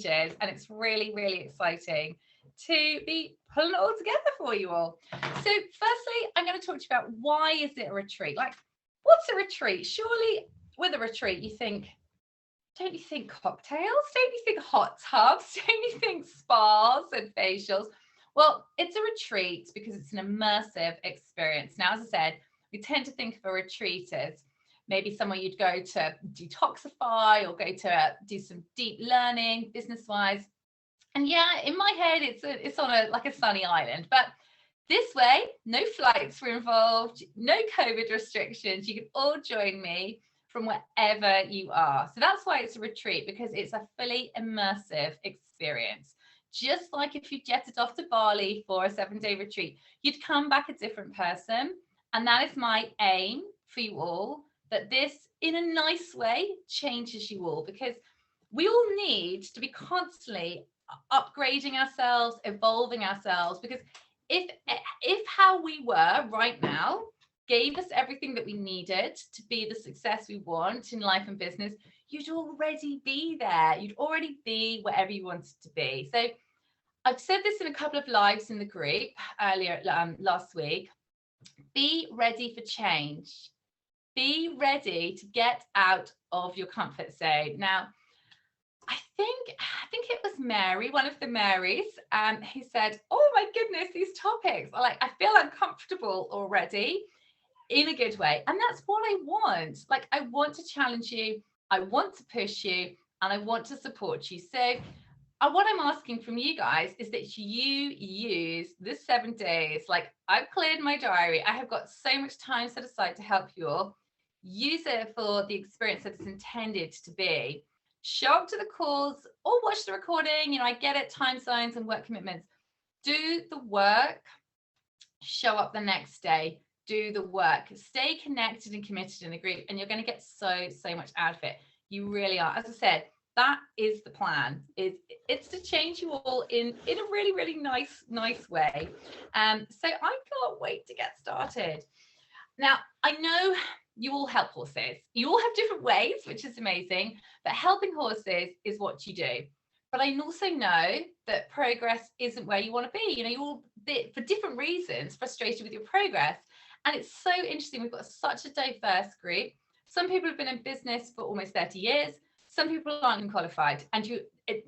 and it's really, really exciting to be pulling it all together for you all. So firstly, I'm going to talk to you about why is it a retreat? Like, what's a retreat? Surely with a retreat, don't you think cocktails? Don't you think hot tubs? Don't you think spas and facials? Well, it's a retreat because it's an immersive experience. Now, as I said, we tend to think of a retreat as maybe somewhere you'd go to detoxify or go to do some deep learning business-wise. And yeah, in my head, it's on like a sunny island. But this way, no flights were involved, no COVID restrictions. You can all join me from wherever you are. So that's why it's a retreat, because it's a fully immersive experience. Just like if you jetted off to Bali for a 7-day retreat, you'd come back a different person. And that is my aim for you all, that this, in a nice way, changes you all, because we all need to be constantly upgrading ourselves, evolving ourselves, because if how we were right now gave us everything that we needed to be the success we want in life and business, you'd already be there. You'd already be wherever you wanted to be. So I've said this in a couple of lives in the group earlier last week. Be ready for change. Be ready to get out of your comfort zone. Now, I think it was Mary, one of the Marys, who said, "Oh my goodness, these topics are like, I feel uncomfortable already," in a good way. And that's what I want. Like, I want to challenge you, I want to push you, and I want to support you. So what I'm asking from you guys is that you use this 7 days. Like, I've cleared my diary. I have got so much time set aside to help you all. Use it for the experience that it's intended to be. Show up to the calls or watch the recording. You know, I get it, time zones and work commitments. Do the work, show up the next day, do the work, stay connected and committed in the group, and you're going to get so much out of it. You really are. As I said, that is the plan. It's to change you all in a really nice way. So I can't wait to get started. Now, I know you all help horses. You all have different ways, which is amazing, but helping horses is what you do. But I also know that progress isn't where you want to be. You know, you're all, for different reasons, frustrated with your progress. And it's so interesting. We've got such a diverse group. Some people have been in business for almost 30 years. Some people aren't even qualified. And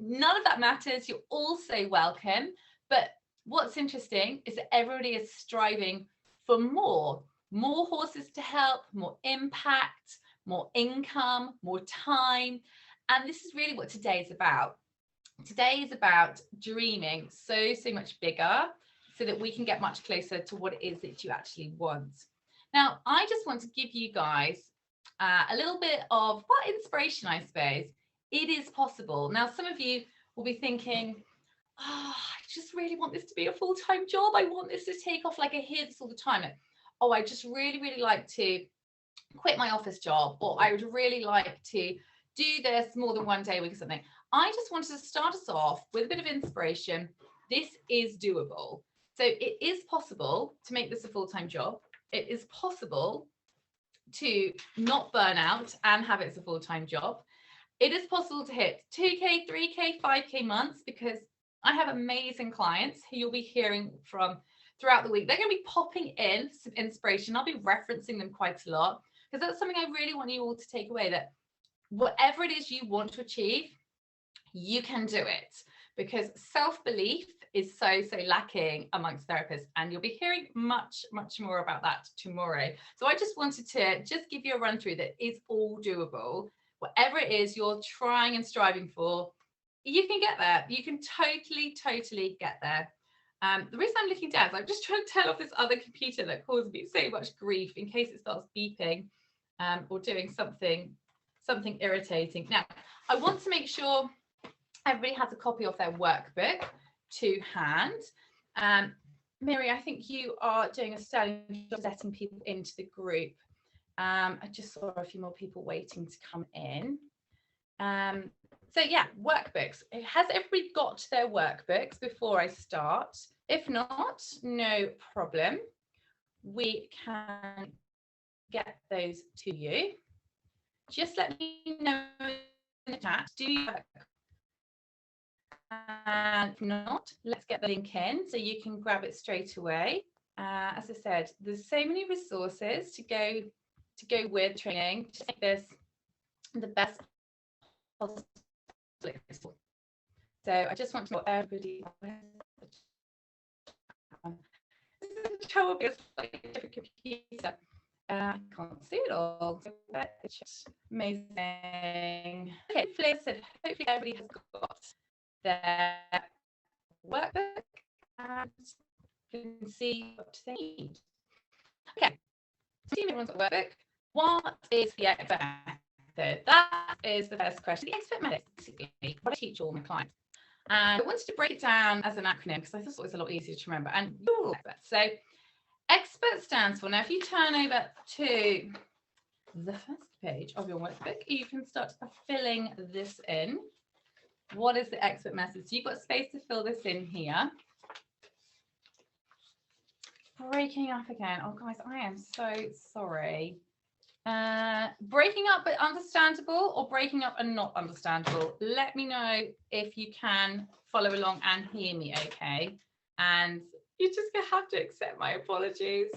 none of that matters. You're all so welcome. But what's interesting is that everybody is striving for more horses to help, more impact, more income, more time. And this is really what today is about. Today is about dreaming so much bigger so that we can get much closer to what it is that you actually want. Now, I just want to give you guys a little bit of inspiration, I suppose. It is possible. Now, some of you will be thinking, oh, I just really want this to be a full-time job. I want this to take off. Like, I hear this all the time. Oh, I just really like to quit my office job, or I would really like to do this more than one day a week or something. I just wanted to start us off with a bit of inspiration. This is doable. So it is possible to make this a full-time job. It is possible to not burn out and have it as a full-time job. It is possible to hit 2K, 3K, 5K months, because I have amazing clients who you'll be hearing from throughout the week. They're going to be popping in some inspiration. I'll be referencing them quite a lot, because that's something I really want you all to take away, that whatever it is you want to achieve, you can do it, because self-belief is so lacking amongst therapists, and you'll be hearing much more about that tomorrow. So I just wanted to just give you a run through that it's all doable. Whatever it is you're trying and striving for, you can get there. You can totally get there. The reason I'm looking down is I'm just trying to turn off this other computer that causes me so much grief in case it starts beeping or doing something irritating. Now, I want to make sure everybody has a copy of their workbook to hand. Mary, I think you are doing a sterling job letting people into the group. I just saw a few more people waiting to come in. So yeah, workbooks. Has everybody got their workbooks before I start? If not, no problem. We can get those to you. Just let me know in the chat. Do you And if not, let's get the link in so you can grab it straight away. As I said, there's so many resources to go with training to make this the best possible. So I just want to know everybody. It's like a different computer. I can't see it all. So it's just amazing. Okay, hopefully everybody has got their workbook and can see what they need. Okay, so everyone's got a workbook. What is the expert method? That is the first question. The expert method is basically what I teach all my clients. And I wanted to break it down as an acronym because I thought it was a lot easier to remember. And you're all experts. So expert stands for, now if you turn over to the first page of your workbook, you can start filling this in. What is the expert method? So you've got space to fill this in here. Breaking up again. Oh, guys, I am so sorry. Breaking up but understandable, or breaking up and not understandable? Let me know if you can follow along and hear me okay. And you're just gonna have to accept my apologies.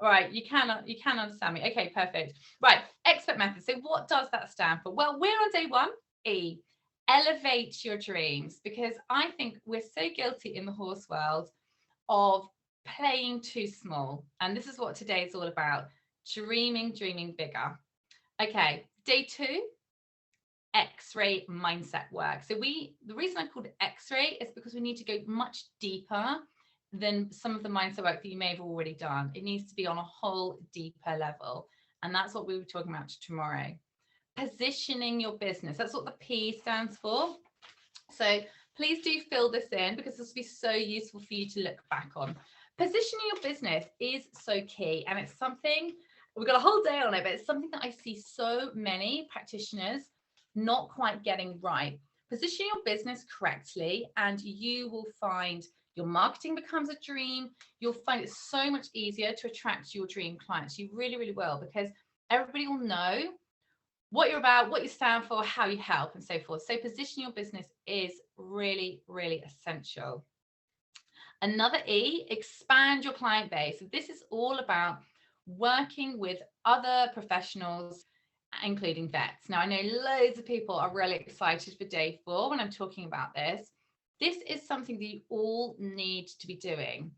All right, you can understand me. Okay, perfect. Right, expert method. So what does that stand for? Well, we're on day 1, E. Elevate your dreams, because I think we're so guilty in the horse world of playing too small. And this is what today is all about. Dreaming bigger. Okay, day 2, X-ray mindset work. So the reason I called it X-ray is because we need to go much deeper than some of the mindset work that you may have already done. It needs to be on a whole deeper level. And that's what we were talking about tomorrow. Positioning your business. That's what the P stands for. So please do fill this in because this will be so useful for you to look back on. Positioning your business is so key, and it's something, we've got a whole day on it, but it's something that I see so many practitioners not quite getting right. Position your business correctly and you will find your marketing becomes a dream. You'll find it so much easier to attract your dream clients. You really, really will, because everybody will know what you're about, what you stand for, how you help, and so forth. So position your business is really, really essential. Another E, expand your client base. So this is all about working with other professionals, including vets. Now, I know loads of people are really excited for day 4 when I'm talking about this. This is something that you all need to be doing.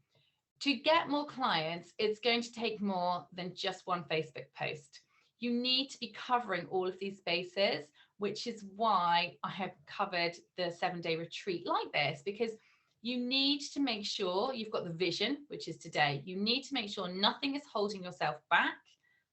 To get more clients, it's going to take more than just one Facebook post. You need to be covering all of these bases, which is why I have covered the 7-day retreat like this, because you need to make sure you've got the vision, which is today. You need to make sure nothing is holding yourself back.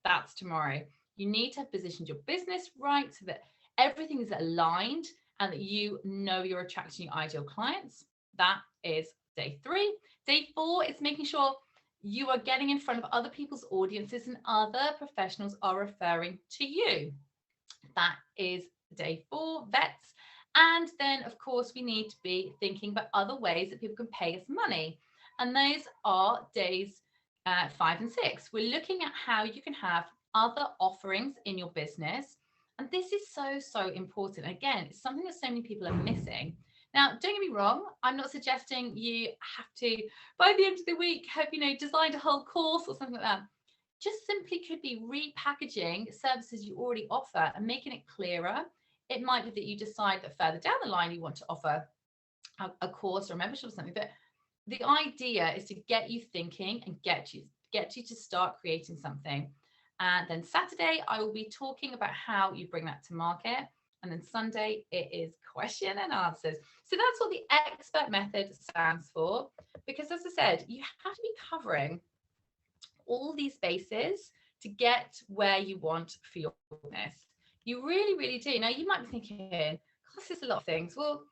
That's tomorrow. You need to have positioned your business right so that everything is aligned and that you know you're attracting your ideal clients. That is day 3. Day 4 is making sure you are getting in front of other people's audiences and other professionals are referring to you. That is day 4, vets. And then, of course, we need to be thinking about other ways that people can pay us money. And those are days 5 and 6. We're looking at how you can have other offerings in your business. And this is so, so important. Again, it's something that so many people are missing. Now, don't get me wrong, I'm not suggesting you have to, by the end of the week, have, designed a whole course or something like that. Just simply could be repackaging services you already offer and making it clearer. It might be that you decide that further down the line you want to offer a course or a membership or something, but the idea is to get you thinking and get you to start creating something. And then Saturday, I will be talking about how you bring that to market. And then Sunday, it is question and answers. So that's what the expert method stands for, because as I said, you have to be covering all these bases to get where you want for your business. You really, really do. Now, you might be thinking, gosh, there's a lot of things. Well,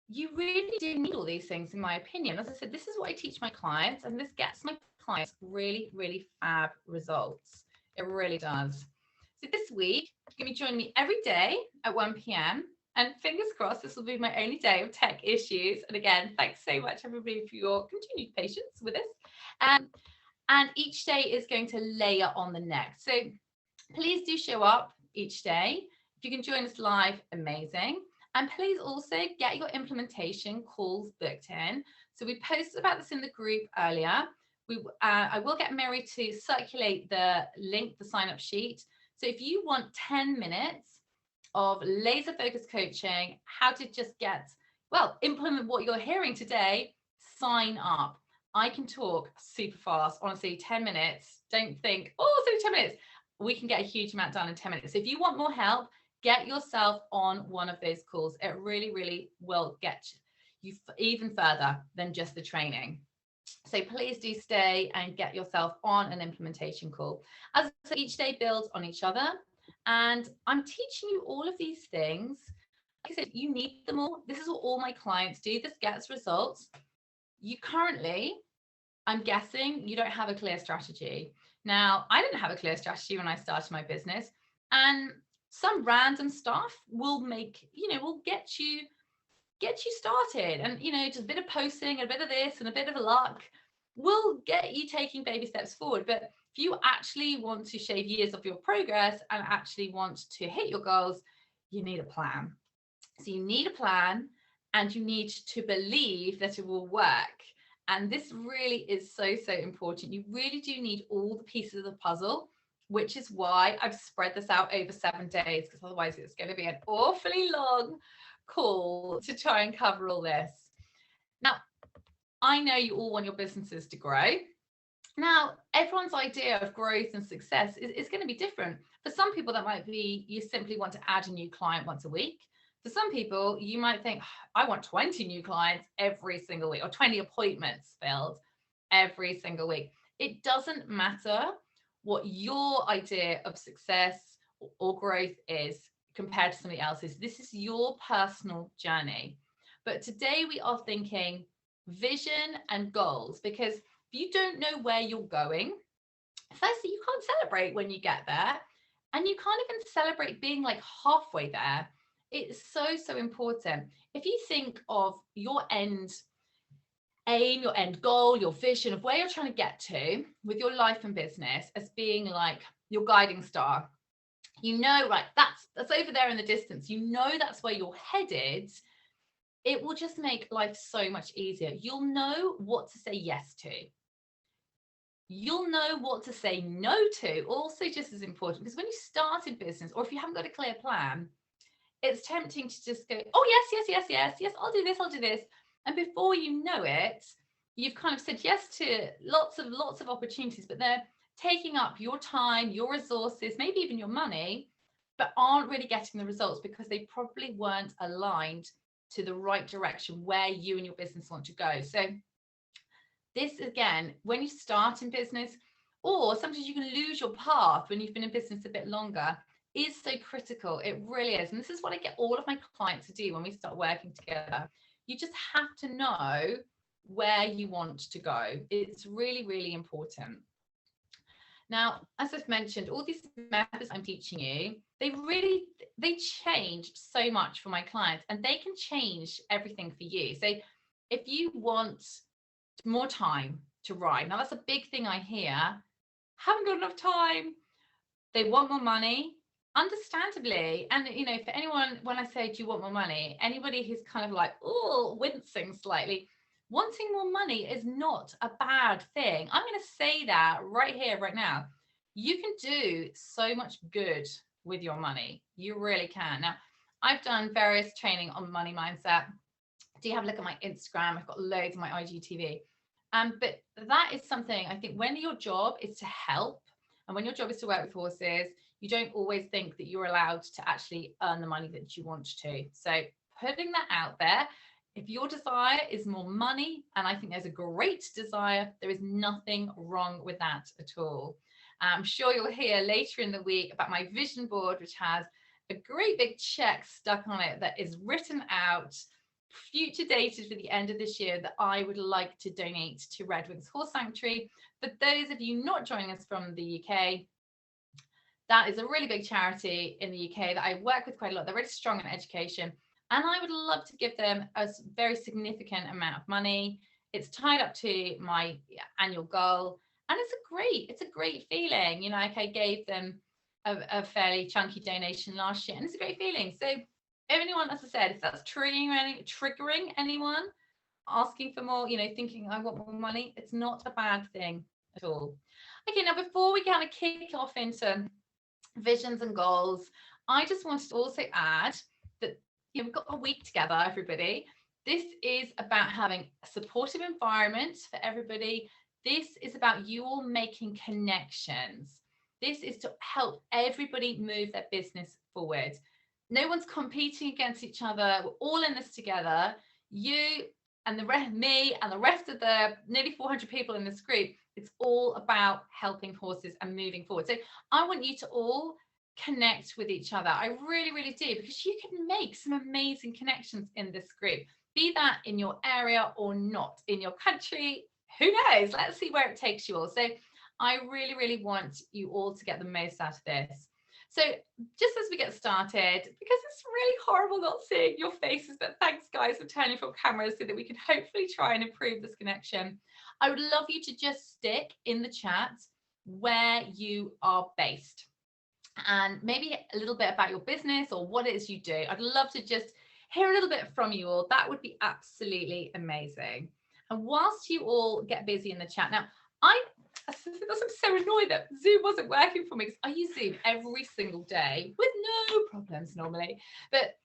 you really do need all these things, in my opinion. As I said, this is what I teach my clients, and this gets my clients really, really fab results. It really does. So this week, you're going to be joining me every day at 1 p.m. And fingers crossed, this will be my only day of tech issues. And again, thanks so much, everybody, for your continued patience with us. And each day is going to layer on the next. So please do show up each day. If you can join us live, amazing. And please also get your implementation calls booked in. So we posted about this in the group earlier. I will get Mary to circulate the link, the sign up sheet. So if you want 10 minutes of laser focused coaching, how to just implement what you're hearing today, sign up. I can talk super fast, honestly, 10 minutes. Don't think, oh, it's only 10 minutes. We can get a huge amount done in 10 minutes. So if you want more help, get yourself on one of those calls. It really, really will get you even further than just the training. So please do stay and get yourself on an implementation call. As I said, each day builds on each other. And I'm teaching you all of these things. Like I said, you need them all. This is what all my clients do. This gets results. You currently, I'm guessing, you don't have a clear strategy. Now, I didn't have a clear strategy when I started my business. And some random stuff will will get you started. And, just a bit of posting, a bit of this and a bit of luck will get you taking baby steps forward. But if you actually want to shave years of your progress and actually want to hit your goals, you need a plan. So you need a plan and you need to believe that it will work. And this really is so, so important. You really do need all the pieces of the puzzle, which is why I've spread this out over 7 days, because otherwise it's going to be an awfully long call to try and cover all this. Now, I know you all want your businesses to grow. Now, everyone's idea of growth and success is going to be different. For some people, that might be you simply want to add a new client once a week. For some people, you might think, I want 20 new clients every single week, or 20 appointments filled every single week. It doesn't matter what your idea of success or growth is compared to somebody else's. This is your personal journey. But today we are thinking vision and goals, because if you don't know where you're going, firstly, you can't celebrate when you get there, and you can't even celebrate being like halfway there. It's so, so important. If you think of your end aim, your end goal, your vision of where you're trying to get to with your life and business as being like your guiding star, right, that's over there in the distance. That's where you're headed. It will just make life so much easier. You'll know what to say yes to. You'll know what to say no to, also just as important, because when you start in business, or if you haven't got a clear plan, it's tempting to just go, oh, yes, I'll do this. And before you know it, you've kind of said yes to lots of opportunities, but they're taking up your time, your resources, maybe even your money, but aren't really getting the results because they probably weren't aligned to the right direction where you and your business want to go. So this, again, when you start in business, or sometimes you can lose your path when you've been in business a bit longer, is so critical. It really is. And this is what I get all of my clients to do when we start working together. You just have to know where you want to go. It's really, really important. Now, as I've mentioned, all these methods I'm teaching you, they changed so much for my clients, and they can change everything for you. So if you want more time to write, now that's a big thing I hear, haven't got enough time. They want more money, understandably. And, for anyone, when I say, do you want more money? Anybody who's kind of like, oh, wincing slightly, wanting more money is not a bad thing. I'm going to say that right here, right now. You can do so much good with your money. You really can. Now, I've done various training on money mindset. Do you have a look at my Instagram? I've got loads of my IGTV. But that is something, I think, when your job is to help, and when your job is to work with horses, you don't always think that you're allowed to actually earn the money that you want to. So putting that out there, if your desire is more money, and I think there's a great desire, there is nothing wrong with that at all. I'm sure you'll hear later in the week about my vision board, which has a great big check stuck on it that is written out, future dated for the end of this year, that I would like to donate to Red Wings Horse Sanctuary. For those of you not joining us from the UK, that is a really big charity in the UK that I work with quite a lot. They're really strong in education, and I would love to give them a very significant amount of money. It's tied up to my annual goal, and it's a great feeling. Like I gave them a fairly chunky donation last year, and it's a great feeling. So anyone, as I said, if that's triggering anyone, asking for more, thinking I want more money, it's not a bad thing at all. Okay, now before we kind of kick off into visions and goals, I just wanted to also add that we've got a week together, everybody. This is about having a supportive environment for everybody. This is about you all making connections. This is to help everybody move their business forward. No one's competing against each other. We're all in this together. You and me and the rest of the nearly 400 people in this group, it's all about helping horses and moving forward. So I want you to all connect with each other. I really, really do, because you can make some amazing connections in this group, be that in your area or not in your country. Who knows? Let's see where it takes you all. So I really, really want you all to get the most out of this. So just as we get started, because it's really horrible not seeing your faces, but thanks guys for turning your cameras so that we can hopefully try and improve this connection. I would love you to just stick in the chat where you are based and maybe a little bit about your business or what it is you do. I'd love to just hear a little bit from you all. That would be absolutely amazing. And whilst you all get busy in the chat, now I'm so annoyed that Zoom wasn't working for me, because I use Zoom every single day with no problems normally. But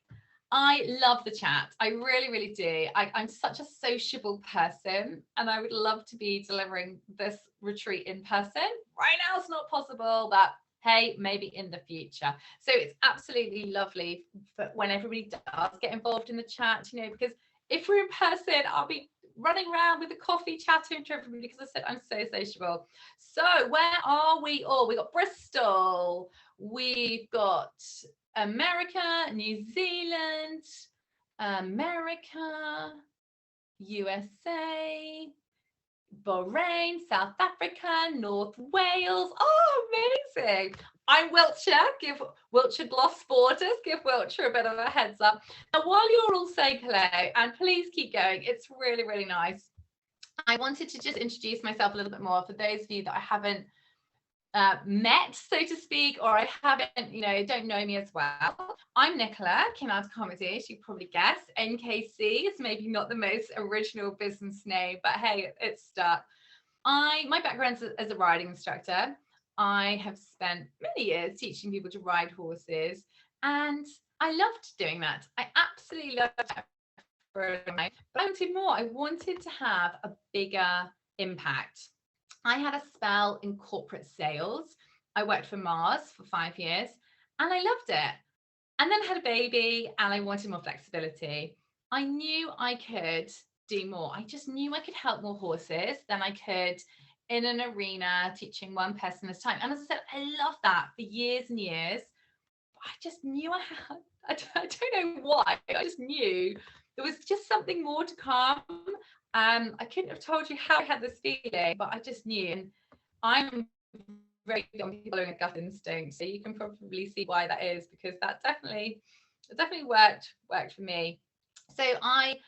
I love the chat. I really, really do. I'm such a sociable person, and I would love to be delivering this retreat in person. Right now it's not possible, but hey, maybe in the future. So it's absolutely lovely when everybody does get involved in the chat, because if we're in person, I'll be running around with a coffee chatting to everybody, because I said I'm so sociable. So where are we all? We got Bristol, we've got America, New Zealand, America, USA, Bahrain, South Africa, North Wales. Oh, amazing. I'm Wiltshire. Give Wiltshire Gloss Borders. Give Wiltshire a bit of a heads up. Now, while you're all saying hello, and please keep going, it's really, really nice. I wanted to just introduce myself a little bit more for those of you that I haven't met, so to speak, or I haven't, don't know me as well. I'm Nicola, Kinard Comedy, as you probably guess. NKC is maybe not the most original business name, but hey, it's stuck. My background as a riding instructor. I have spent many years teaching people to ride horses, and I loved doing that. I absolutely loved it for a long time. But I wanted more. I wanted to have a bigger impact. I had a spell in corporate sales. I worked for Mars for 5 years and I loved it. And then had a baby and I wanted more flexibility. I knew I could do more. I just knew I could help more horses than I could in an arena teaching one person at a time. And as I said, I loved that for years and years. I just knew I don't know why. I just knew there was just something more to come. I couldn't have told you how I had this feeling, but I just knew. And I'm very big on following a gut instinct, so you can probably see why that is, because that definitely worked for me. So I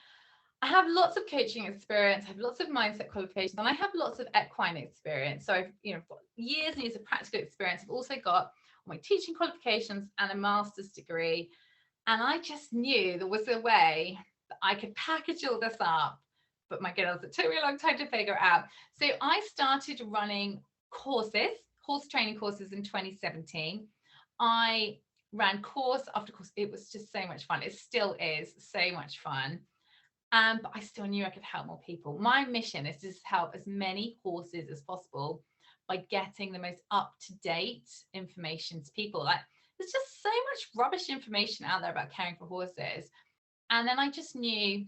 have lots of coaching experience, I have lots of mindset qualifications, and I have lots of equine experience. So I've got years and years of practical experience. I've also got my teaching qualifications and a master's degree. And I just knew there was a way that I could package all this up. But my goodness, it took me a long time to figure it out. So I started running courses, horse training courses in 2017. I ran course after course. It was just so much fun. It still is so much fun. But I still knew I could help more people. My mission is to help as many horses as possible by getting the most up-to-date information to people. Like, there's just so much rubbish information out there about caring for horses. And then I just knew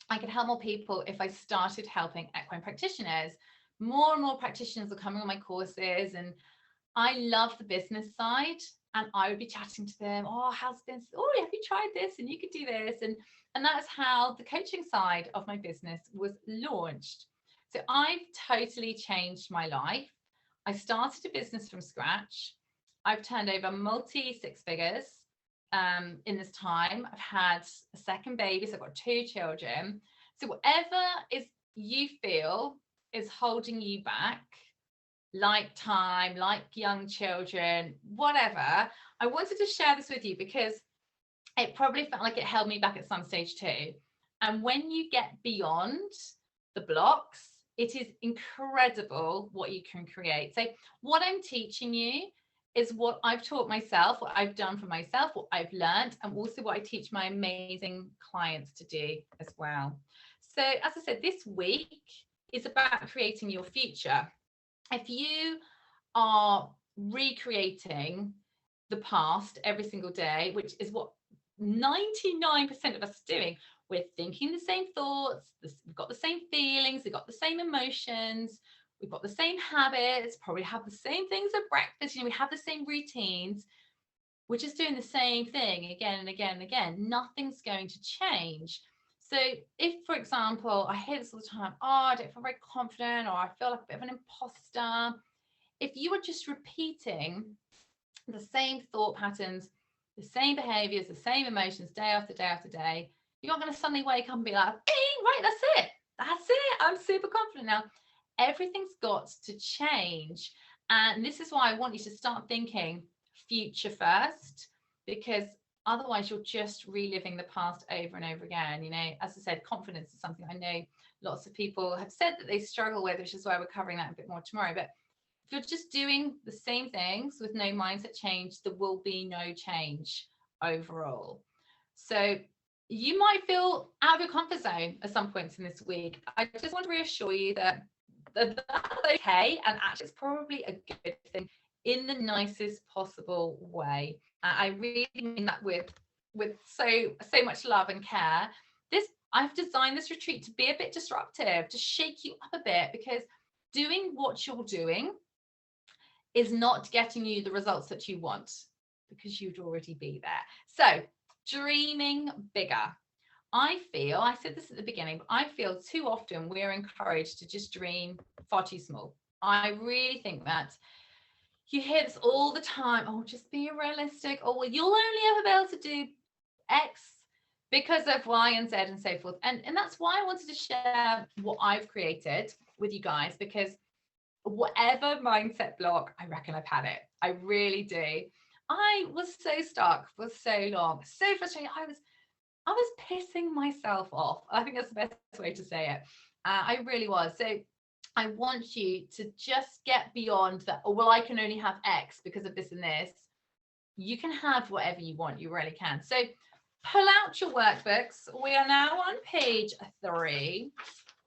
I could help more people if I started helping equine practitioners. More and more practitioners are coming on my courses, and I love the business side. And I would be chatting to them, oh, how's this? Oh, have you tried this? And you could do this. And that's how the coaching side of my business was launched. So I've totally changed my life. I started a business from scratch. I've turned over multi six figures in this time. I've had a second baby, so I've got 2 children. So whatever is you feel is holding you back, like time, like young children, whatever, I wanted to share this with you, because it probably felt like it held me back at some stage too. And when you get beyond the blocks, it is incredible what you can create. So what I'm teaching you is what I've taught myself, what I've done for myself, what I've learned, and also what I teach my amazing clients to do as well. So as I said, this week is about creating your future. If you are recreating the past every single day, which is what 99% of us are doing, we're thinking the same thoughts, we've got the same feelings, we've got the same emotions, we've got the same habits, probably have the same things at breakfast, we have the same routines. We're just doing the same thing again and again and again. Nothing's going to change. So if, for example, I hear this all the time, oh, I don't feel very confident, or I feel like a bit of an imposter. If you are just repeating the same thought patterns, the same behaviors, the same emotions day after day after day, you're not going to suddenly wake up and be like, bing, right, that's it, I'm super confident now. Everything's got to change. And this is why I want you to start thinking future first, because otherwise you're just reliving the past over and over again. As I said, confidence is something I know lots of people have said that they struggle with, which is why we're covering that a bit more tomorrow. But if you're just doing the same things with no mindset change, there will be no change overall. So you might feel out of your comfort zone at some points in this week. I just want to reassure you that that's okay, and actually it's probably a good thing in the nicest possible way. I really mean that with so much love and care. I've designed this retreat to be a bit disruptive, to shake you up a bit, because doing what you're doing is not getting you the results that you want, because you'd already be there. So dreaming bigger. I said this at the beginning, but I feel too often we're encouraged to just dream far too small. I really think that you hear this all the time. Oh, just be realistic. Oh, well, you'll only ever be able to do X because of Y and Z and so forth. And that's why I wanted to share what I've created with you guys, because whatever mindset block, I reckon I've had it. I really do. I was so stuck for so long, so frustrated. I was pissing myself off. I think that's the best way to say it. I really was. So I want you to just get beyond that. Oh, well, I can only have X because of this and this. You can have whatever you want. You really can. So pull out your workbooks. We are now on page 3.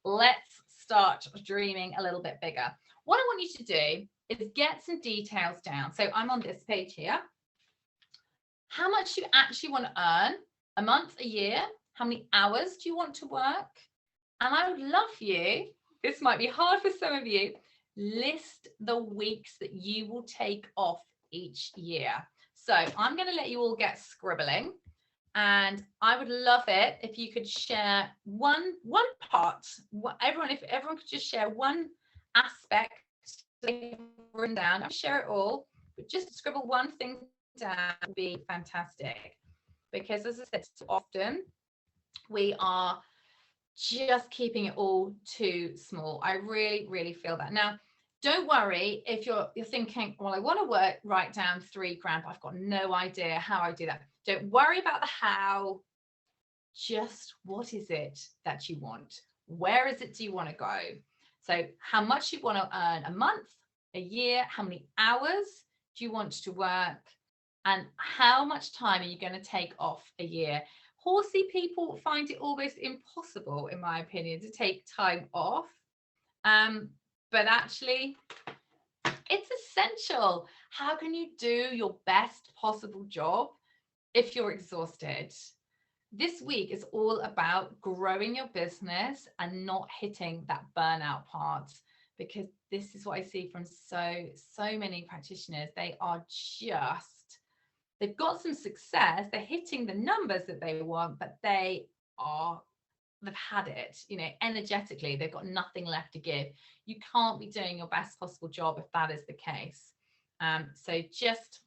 Let's start dreaming a little bit bigger. What I want you to do is get some details down. So I'm on this page here. How much you actually want to earn a month, a year? How many hours do you want to work? And I would love you, this might be hard for some of you, list the weeks that you will take off each year. So I'm going to let you all get scribbling, and I would love it if you could share one part. If everyone could just share one aspect written down. I'll share it all, but just scribble one thing down would be fantastic. Because as I said, so often we are just keeping it all too small. I really, really feel that. Now, don't worry if you're thinking, well, I want to write down 3 grand, but I've got no idea how I do that. Don't worry about the how. Just what is it that you want? Where is it do you want to go? So how much you want to earn a month, a year? How many hours do you want to work? And how much time are you going to take off a year? Horsey people find it almost impossible, in my opinion, to take time off. But actually, it's essential. How can you do your best possible job if you're exhausted? This week is all about growing your business and not hitting that burnout part, because this is what I see from so many practitioners. They are they've got some success, they're hitting the numbers that they want, but they've had it, energetically, they've got nothing left to give. You can't be doing your best possible job if that is the case. So just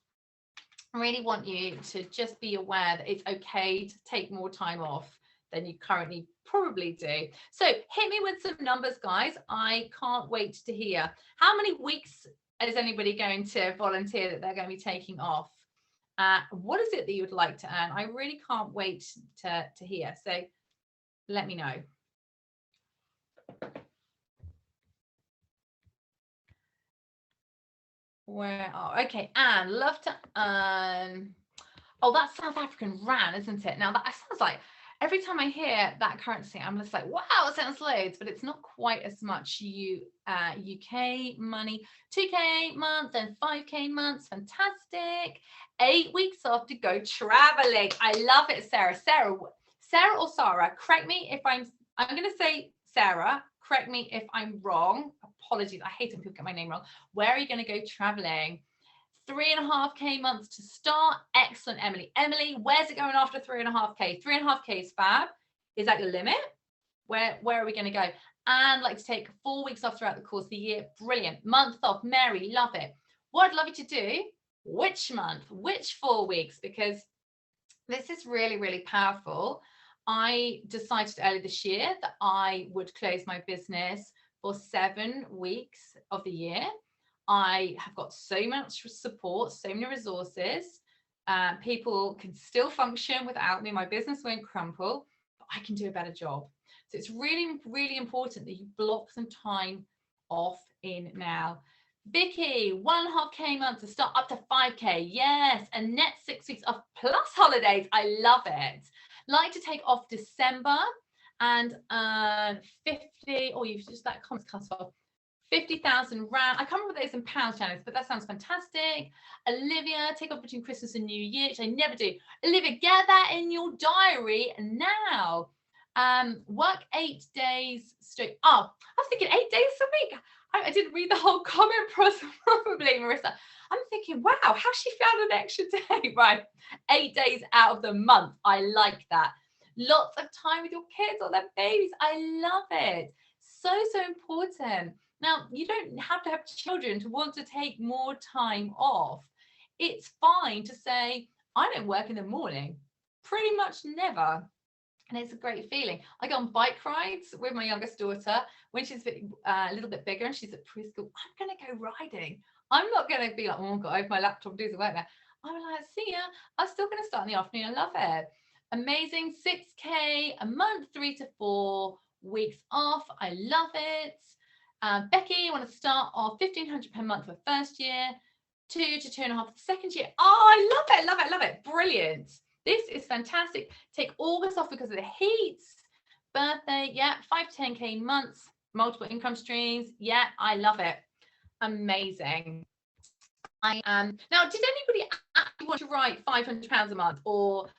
really want you to just be aware that it's okay to take more time off than you currently probably do. So hit me with some numbers, guys. I can't wait to hear. How many weeks is anybody going to volunteer that they're going to be taking off? What is it that you would like to earn? I really can't wait to hear. So let me know. Where? Oh, okay. Anne, love to earn. Oh, that's South African rand, isn't it? Now that sounds like, every time I hear that currency, I'm just like, wow, it sounds loads, but it's not quite as much. UK money, 2K month and 5K months. Fantastic. 8 weeks off to go traveling. I love it, Sarah. Sarah or Sarah, correct me if I'm going to say Sarah. Correct me if I'm wrong. Apologies. I hate when people get my name wrong. Where are you going to go traveling? 3.5K months to start. Excellent, Emily. Emily, where's it going after 3.5K? 3.5K is fab. Is that your limit? Where are we going to go? And like to take 4 weeks off throughout the course of the year. Brilliant. Month off. Mary, love it. What I'd love you to do, which month, which 4 weeks, because this is really, really powerful. I decided early this year that I would close my business for 7 weeks of the year. I have got so much support, so many resources. People can still function without me. My business won't crumple, but I can do a better job. So it's really, really important that you block some time off in now. Vicky, 1.5K month to start up to 5K. Yes, and net 6 weeks off plus holidays. I love it. Like to take off December and 50, or you've just, that comment's cut off. 50,000 rand. I can't remember those in pounds, Janice, but that sounds fantastic. Olivia, take off between Christmas and New Year, which I never do. Olivia, get that in your diary now. Work 8 days straight. Oh, I was thinking 8 days a week. I didn't read the whole comment probably, Marissa. I'm thinking, wow, how she found an extra day. Right, 8 days out of the month. I like that. Lots of time with your kids or their babies. I love it. So important. Now, you don't have to have children to want to take more time off. It's fine to say, I don't work in the morning, pretty much never. And it's a great feeling. I go on bike rides with my youngest daughter when she's a little bit bigger and she's at preschool. I'm going to go riding. I'm not going to be like, oh, God, I have my laptop, do the work now. I'm like, see ya. I'm still going to start in the afternoon. I love it. Amazing. 6K a month, 3 to 4 weeks off. I love it. Becky, I want to start off 1,500 per month for first year, 2 to 2.5 for the second year. Oh, I love it, love it, love it. Brilliant. This is fantastic. Take August off because of the heat. Birthday, yeah, 5 to 10K months, multiple income streams. Yeah, I love it. Amazing. Now, did anybody actually want to write £500 a month or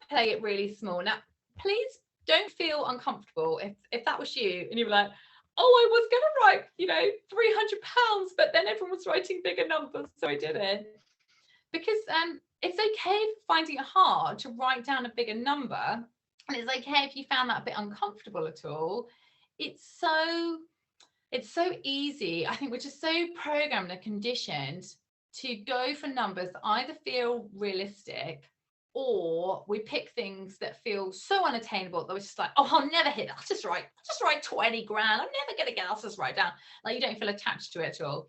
play it really small? Now, please don't feel uncomfortable if that was you and you were like, oh, I was going to write, £300, but then everyone was writing bigger numbers, so I didn't. Because it's okay finding it hard to write down a bigger number, and it's okay if you found that a bit uncomfortable at all. It's so easy. I think we're just so programmed and conditioned to go for numbers that either feel realistic or we pick things that feel so unattainable that we're just like, oh, I'll never hit that. I'll just write 20 grand. I'm never going to get, I'll just write down. Like, you don't feel attached to it at all.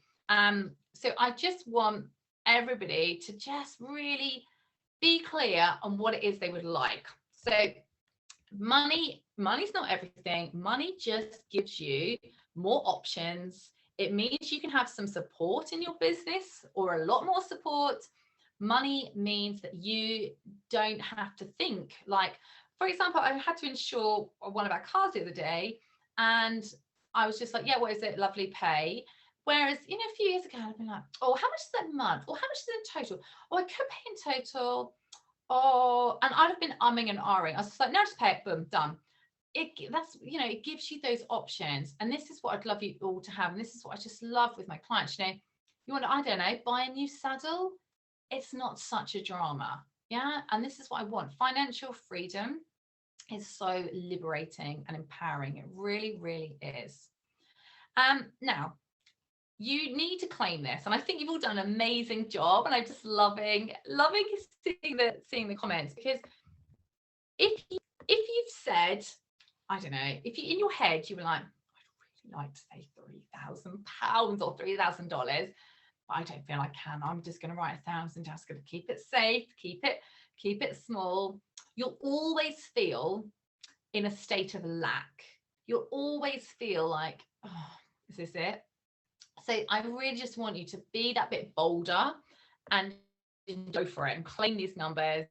So I just want everybody to just really be clear on what it is they would like. So money's not everything. Money just gives you more options. It means you can have some support in your business or a lot more support. Money means that you don't have to think. Like, for example, I had to insure one of our cars the other day, and I was just like, yeah, what is it? Lovely, pay. Whereas, a few years ago, I'd been like, oh, how much is that a month? Or how much is it in total? Oh, I could pay in total. Oh, and I'd have been umming and ahhing. I was just like, no, just pay it, boom, done. It gives you those options. And this is what I'd love you all to have. And this is what I just love with my clients. You want to, I don't know, buy a new saddle. It's not such a drama. Yeah. And this is what I want. Financial freedom is so liberating and empowering. It really, really is. Now, you need to claim this, and I think you've all done an amazing job, and I'm just loving seeing the comments, because if you've said, I don't know, if you in your head you were like, I'd really like to say £3,000 or $3,000, but I don't feel I can. I'm just going to write 1,000. Just going to keep it safe, keep it small. You'll always feel in a state of lack. You'll always feel like, oh, is this it? So I really just want you to be that bit bolder and go for it and claim these numbers.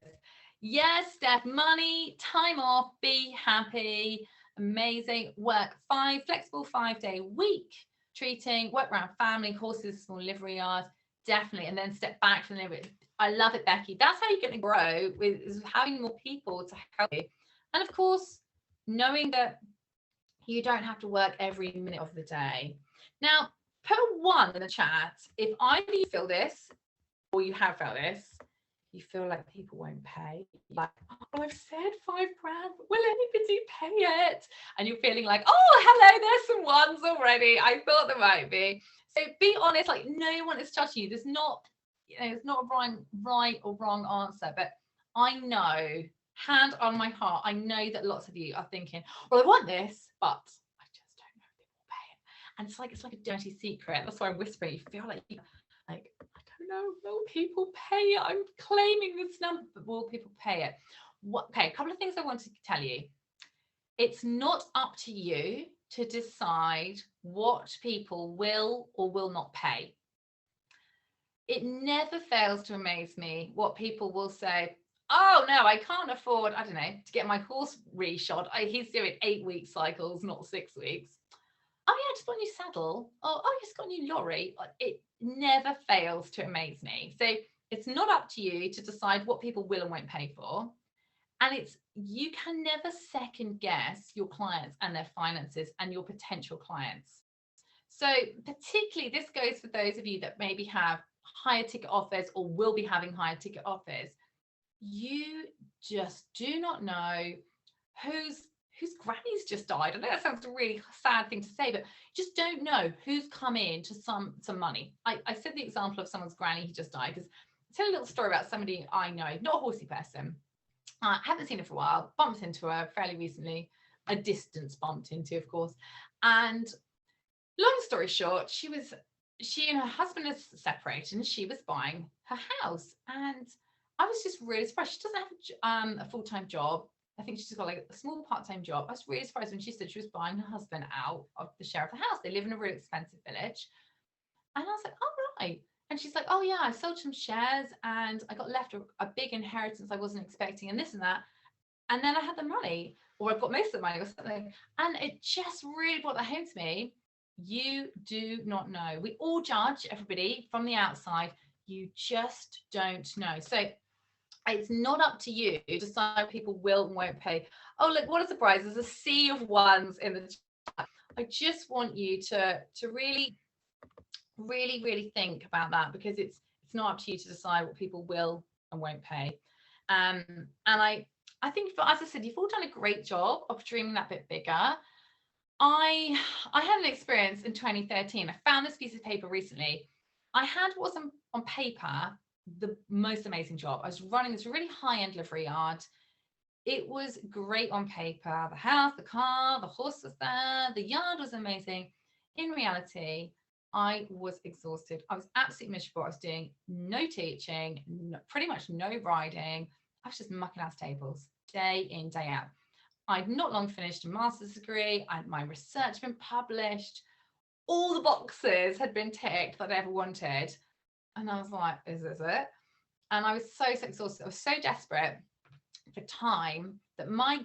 Yes, Steph, money, time off, be happy, amazing. Work flexible 5-day week, treating, work around family, horses, small livery yards, definitely. And then step back from it. I love it, Becky. That's how you're going to grow, with having more people to help you. And of course, knowing that you don't have to work every minute of the day. Now, put a 1 in the chat if either you feel this or you have felt this. You feel like people won't pay. Like, oh, I've said £5 grand. Will anybody pay it? And you're feeling like, oh, hello, there's some ones already. I thought there might be. So be honest. Like, no one is judging you. There's not, it's not a right or wrong answer. But I know, hand on my heart, I know that lots of you are thinking, well, I want this, but I just don't know if they will pay it. And it's like a dirty secret. That's why I'm whispering. You feel like no, will people pay it? I'm claiming this number, but will people pay it? Okay, a couple of things I wanted to tell you. It's not up to you to decide what people will or will not pay. It never fails to amaze me what people will say, oh no, I can't afford, I don't know, to get my horse reshod. He's doing 8-week cycles, not 6 weeks. Oh yeah, I just got a new saddle. Oh, I just got a new lorry. It never fails to amaze me. So it's not up to you to decide what people will and won't pay for. And you can never second guess your clients and their finances and your potential clients. So particularly this goes for those of you that maybe have higher ticket offers or will be having higher ticket offers. You just do not know whose granny's just died. I know that sounds a really sad thing to say, but you just don't know who's come in to some money. I said the example of someone's granny who just died because I'll tell you a little story about somebody I know, not a horsey person. I haven't seen her for a while, bumped into her fairly recently, a distance bumped into, of course. And long story short, she and her husband are separated and she was buying her house. And I was just really surprised. She doesn't have a full-time job. I think she's just got like a small part-time job. I was really surprised when she said she was buying her husband out of the share of the house. They live in a really expensive village. And I was like, oh, right. And she's like, oh yeah, I sold some shares and I got left a big inheritance I wasn't expecting and this and that. And then I had the money, or I've got most of the money or something. And it just really brought that home to me. You do not know. We all judge everybody from the outside. You just don't know. So it's not up to you to decide people will and won't pay. Oh, look, what a surprise. There's a sea of ones in the chat. I just want you to really, really, really think about that, because it's not up to you to decide what people will and won't pay. And I think, as I said, you've all done a great job of dreaming that bit bigger. I had an experience in 2013. I found this piece of paper recently. I had what was on paper the most amazing job. I was running this really high-end livery yard. It was great on paper. The house, the car, the horse was there. The yard was amazing. In reality, I was exhausted. I was absolutely miserable. I was doing no teaching, pretty much no riding. I was just mucking ass tables day in, day out. I'd not long finished a master's degree. My research had been published. All the boxes had been ticked that I ever wanted. And I was like, is this it? And I was so exhausted. I was so desperate for time that my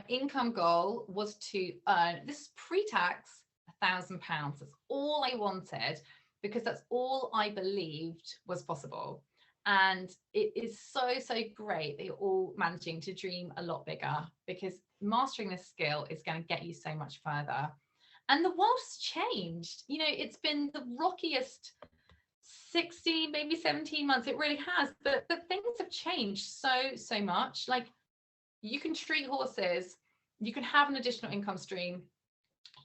income goal was to earn, this is pre-tax, £1,000. That's all I wanted, because that's all I believed was possible. And it is so great that you're all managing to dream a lot bigger, because mastering this skill is going to get you so much further. And the world's changed. You know, it's been the rockiest 16, maybe 17 months. It really has. But things have changed so much. Like, you can treat horses, you can have an additional income stream.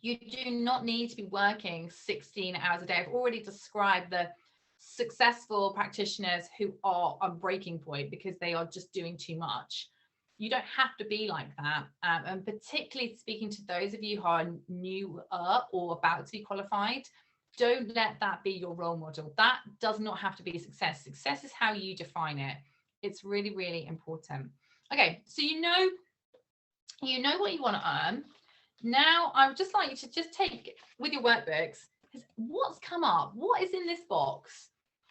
You do not need to be working 16 hours a day. I've already described the successful practitioners who are on breaking point because they are just doing too much. You don't have to be like that. And particularly speaking to those of you who are new or about to be qualified, don't let that be your role model. That does not have to be success. Success is how you define it. It's really, really important. Okay, so you know what you want to earn. Now, I would just like you to just take with your workbooks, what's come up? What is in this box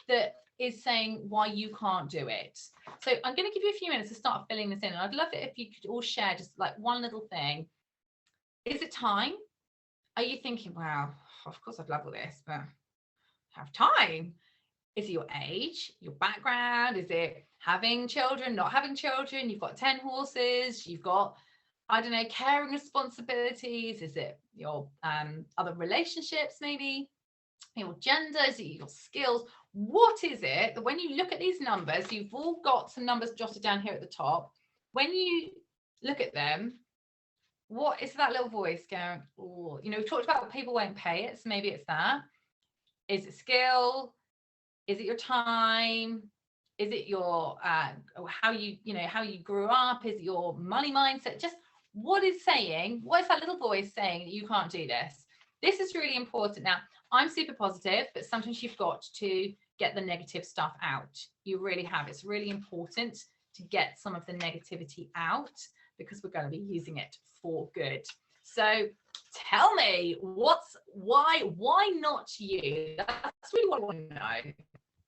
that is saying why you can't do it? So I'm going to give you a few minutes to start filling this in. And I'd love it if you could all share just like one little thing. Is it time? Are you thinking, wow, of course I'd love all this, but I have time? Is it your age, your background? Is it having children, not having children? You've got 10 horses, you've got, I don't know, caring responsibilities. Is it your other relationships, maybe your gender? Is it your skills? What is it that when you look at these numbers, you've all got some numbers jotted down here at the top. When you look at them, what is that little voice going, oh, you know, we've talked about people won't pay it, so maybe it's that. Is it skill? Is it your time? Is it your how you grew up? Is it your money mindset? Just what is that little voice saying that you can't do this? This is really important. Now, I'm super positive, but sometimes you've got to get the negative stuff out. You really have. It's really important to get some of the negativity out because we're going to be using it for good. So tell me, why not you? That's really what I want to know.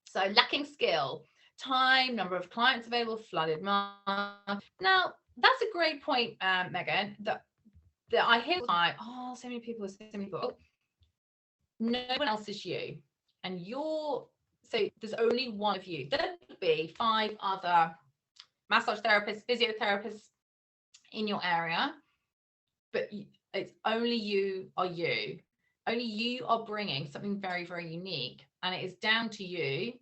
So lacking skill, time, number of clients available, flooded market. Now, that's a great point, Megan, that I hear like, oh, so many people. No one else is you. And so there's only one of you. There could be 5 other massage therapists, physiotherapists in your area, but it's only you are you. Only you are bringing something very, very unique. And it is down to you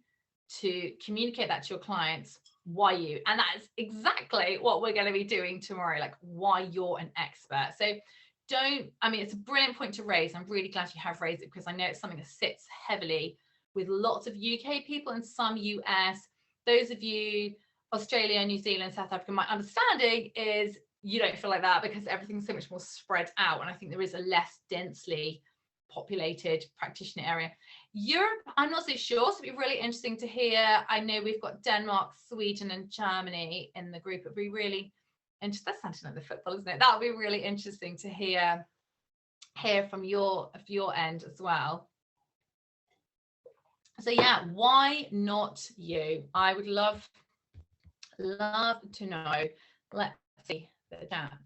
to communicate that to your clients, why you. And that is exactly what we're going to be doing tomorrow, like why you're an expert. So it's a brilliant point to raise. I'm really glad you have raised it because I know it's something that sits heavily with lots of UK people and some US. Those of you, Australia, New Zealand, South Africa, my understanding is you don't feel like that because everything's so much more spread out. And I think there is a less densely populated practitioner area. Europe, I'm not so sure, so it'd be really interesting to hear. I know we've got Denmark, Sweden and Germany in the group. It'd be really interesting. That's sounding like the football, isn't it? That would be really interesting to hear from your end as well. So yeah, why not you? I would love to know. Let's see the chat.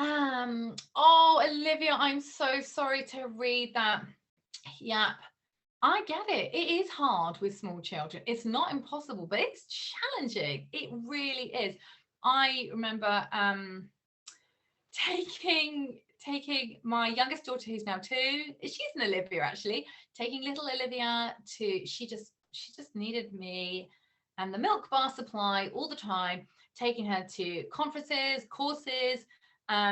Oh, Olivia, I'm so sorry to read that. Yep, I get it. It is hard with small children. It's not impossible, but it's challenging. It really is. I remember taking my youngest daughter, who's now 2. She's an Olivia actually. Taking little Olivia to, she just needed me and the milk bar supply all the time. Taking her to conferences, courses.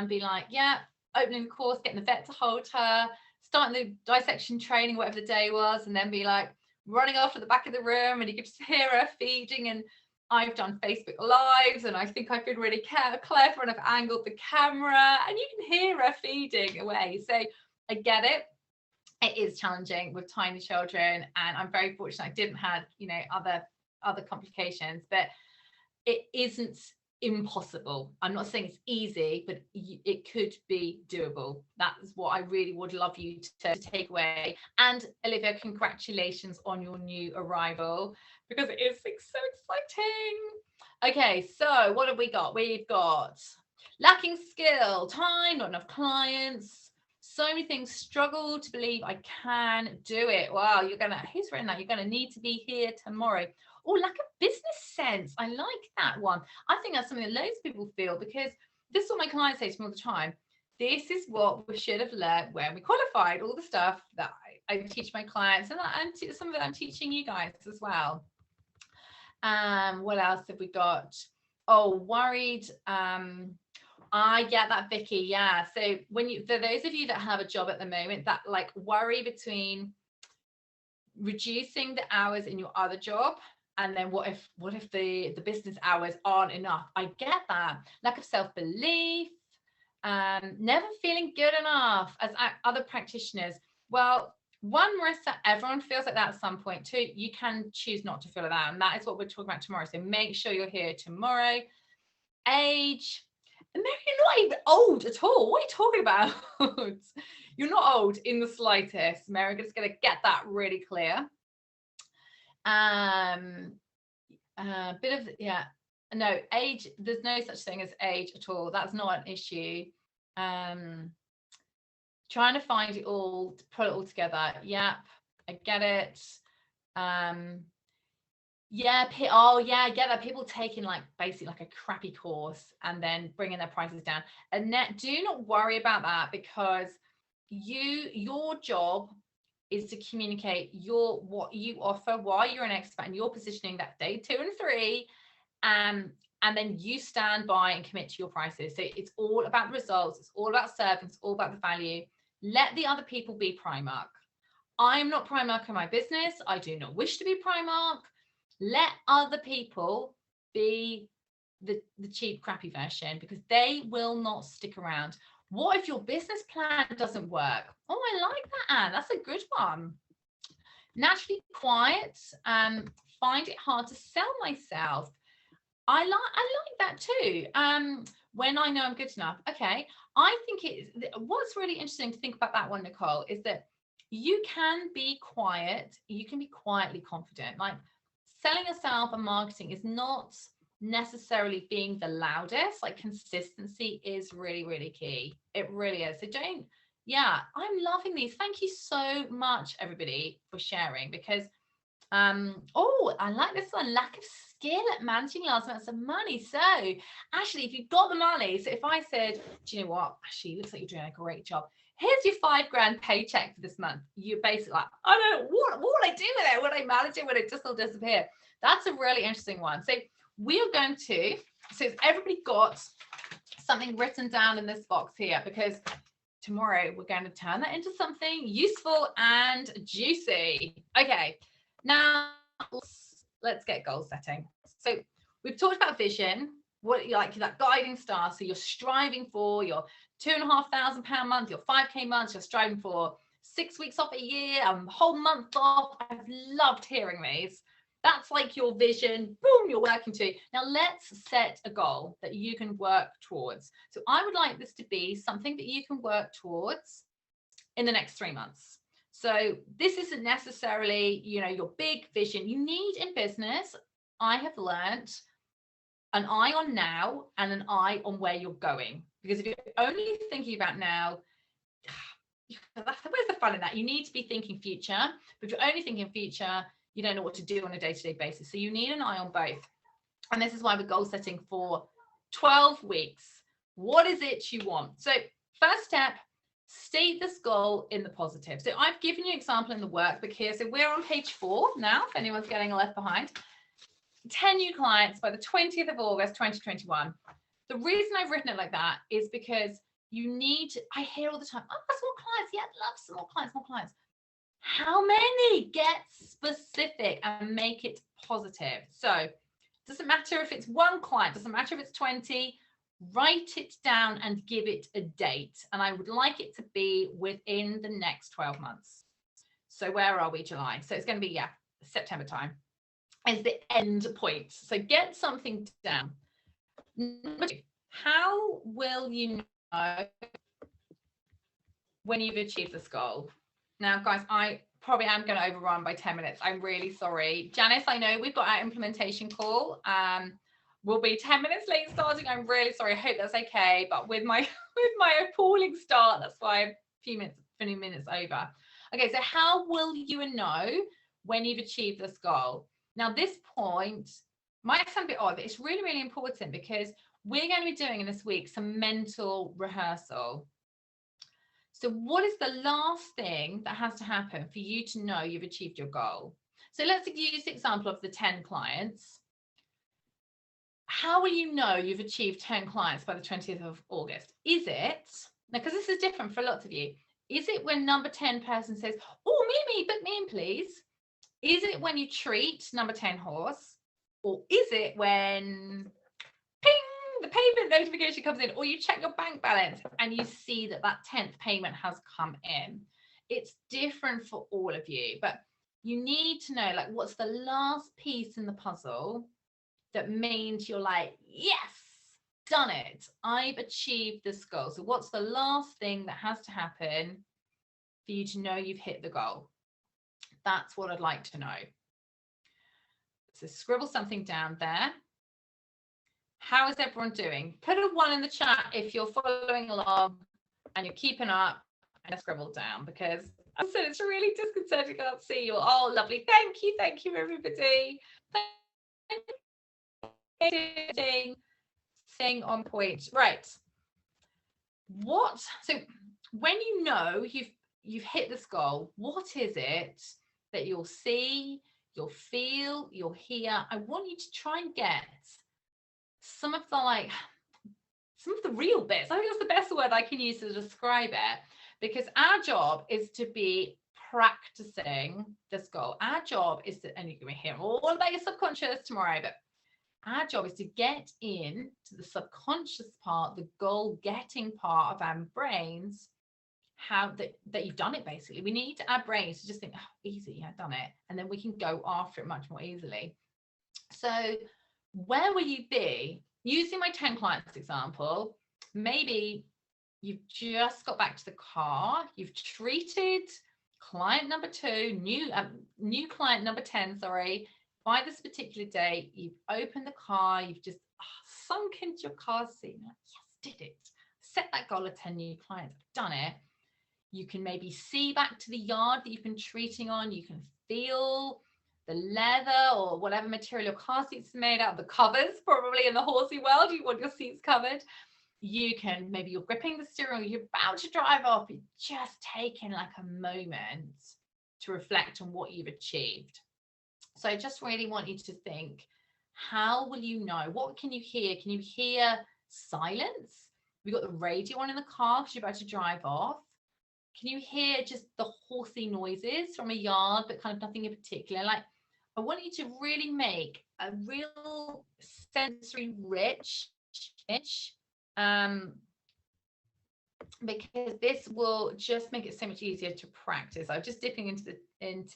Be like, yeah, opening the course, getting the vet to hold her, starting the dissection training, whatever the day was, and then be like running off to the back of the room and you could just hear her feeding. And I've done Facebook Lives and I think I've been really clever and I've angled the camera and you can hear her feeding away. So I get it. It is challenging with tiny children and I'm very fortunate I didn't have, other complications, but it isn't impossible. I'm not saying it's easy, but it could be doable. That is what I really would love you to take away. And Olivia, congratulations on your new arrival because it is so exciting. Okay, so what have we got? We've got lacking skill, time, not enough clients, so many things, struggle to believe I can do it. Wow, who's written that? You're gonna need to be here tomorrow. Oh, lack of business sense. I like that one. I think that's something that loads of people feel because this is what my clients say to me all the time. This is what we should have learned when we qualified, all the stuff that I teach my clients and some of it I'm teaching you guys as well. What else have we got? Oh, worried. I get that, Vicky. Yeah. So for those of you that have a job at the moment, that like worry between reducing the hours in your other job and then what if the business hours aren't enough? I get that. Lack of self-belief, never feeling good enough. As other practitioners, Well, one, Marissa, everyone feels like that at some point. Two, you can choose not to feel like that. And that is what we're talking about tomorrow. So make sure you're here tomorrow. Age. And Mary, you're not even old at all. What are you talking about? You're not old in the slightest. Mary, I'm just going to get that really clear. Bit of, yeah. No, age, there's no such thing as age at all. That's not an issue. Trying to find it all, to put it all together. Yep, I get it. Yeah, I get that. People taking like basically like a crappy course and then bringing their prices down. And do not worry about that, because your job is to communicate what you offer, why you're an expert, and you're positioning that day 2 and 3. And then you stand by and commit to your prices. So it's all about the results. It's all about service. It's all about the value. Let the other people be Primark. I'm not Primark in my business. I do not wish to be Primark. Let other people be the cheap, crappy version, because they will not stick around. What if your business plan doesn't work? Oh, I like that, Anne. That's a good one. Naturally quiet. Find it hard to sell myself. I like that too. When I know I'm good enough. Okay. I think what's really interesting to think about that one, Nicole, is that you can be quiet. You can be quietly confident. Like, selling yourself and marketing is not necessarily being the loudest. Like, consistency is really, really key. It really is. So I'm loving these. Thank you so much, everybody, for sharing, because oh, I like this one. Lack of skill at managing large amounts of money. So Ashley, if you've got the money, so if I said, do you know what, Ashley, looks like you're doing a great job, here's your $5,000 paycheck for this month. You're basically like, I don't know, what will I do with it? Will I manage it? Will it just all disappear? That's a really interesting one. So we are going to, so everybody got something written down in this box here, because tomorrow we're going to turn that into something useful and juicy. Okay. Now, let's get goal setting. So we've talked about vision, what you like, that guiding star. So you're striving for your £2,500 month, your 5K month, you're striving for 6 weeks off a year, a whole month off. I've loved hearing these. That's like your vision. Boom, you're working to. Now let's set a goal that you can work towards. So I would like this to be something that you can work towards in the next 3 months. So this isn't necessarily, your big vision. You need in business, I have learned, an eye on now and an eye on where you're going. Because if you're only thinking about now, where's the fun in that? You need to be thinking future. But if you're only thinking future, you don't know what to do on a day-to-day basis. So you need an eye on both. And this is why we're goal setting for 12 weeks. What is it you want? So first step, state this goal in the positive. So I've given you an example in the workbook here. So we're on page 4 now, if anyone's getting left behind. 10 new clients by the 20th of August, 2021. The reason I've written it like that is because I hear all the time, oh, small clients. Yeah, I love small clients. How many? Get specific and make it positive. So it doesn't matter if it's 1 client, doesn't matter if it's 20, write it down and give it a date. And I would like it to be within the next 12 months. So where are we? July. So it's going to be, September time is the end point. So get something down. Number 2, how will you know when you've achieved this goal? Now, guys, I probably am going to overrun by 10 minutes. I'm really sorry. Janice, I know we've got our implementation call. We'll be 10 minutes late starting. I'm really sorry. I hope that's okay. But with my appalling start, that's why I'm a few minutes over. Okay, so how will you know when you've achieved this goal? Now, this point might sound a bit odd, but it's really, really important, because we're going to be doing in this week some mental rehearsal. So what is the last thing that has to happen for you to know you've achieved your goal? So let's use the example of the 10 clients. How will you know you've achieved 10 clients by the 20th of August? Is it, now, because this is different for lots of you, is it when number 10 person says, oh, me, book me in, please? Is it when you treat number 10 horse? Or is it when, ping, the payment notification comes in, or you check your bank balance and you see that 10th payment has come in? it's different for all of you, but you need to know, like, what's the last piece in the puzzle that means you're like, yes, done it. I've achieved this goal. So what's the last thing that has to happen for you to know you've hit the goal? That's what I'd like to know. So scribble something down there. How is everyone doing? Put a 1 in the chat if you're following along and you're keeping up, and scribble down, because I said it's really disconcerting. I can't see you. Oh, lovely. Thank you, everybody. Staying on point. Right. So when you know you've hit this goal, what is it that you'll see, you'll feel, you'll hear? I want you to try and get some of the real bits. I think that's the best word I can use to describe it, because our job is to be practicing this goal. Our job is to, and you're going to hear all about your subconscious tomorrow, but our job is to get in to the subconscious part, the goal getting part of our brains, how that you've done it. Basically, we need our brains to just think, oh, easy, I've done it, and then we can go after it much more easily. So where will you be? Using my 10 clients example, maybe you've just got back to the car, you've treated client number 2, new client number 10, sorry, by this particular day. You've opened the car, you've just sunk into your car seat, like, yes, did it. Set that goal of 10 new clients, I've done it. You can maybe see back to the yard that you've been treating on, you can feel the leather or whatever material your car seats are made out of, the covers, probably in the horsey world, you want your seats covered. You can, maybe you're gripping the steering wheel, you're about to drive off, you're just taking like a moment to reflect on what you've achieved. So I just really want you to think, how will you know? What can you hear? Can you hear silence? We've got the radio on in the car because you're about to drive off. Can you hear just the horsey noises from a yard, but kind of nothing in particular? Like, I want you to really make a real sensory rich image, because this will just make it so much easier to practice. I'm just dipping into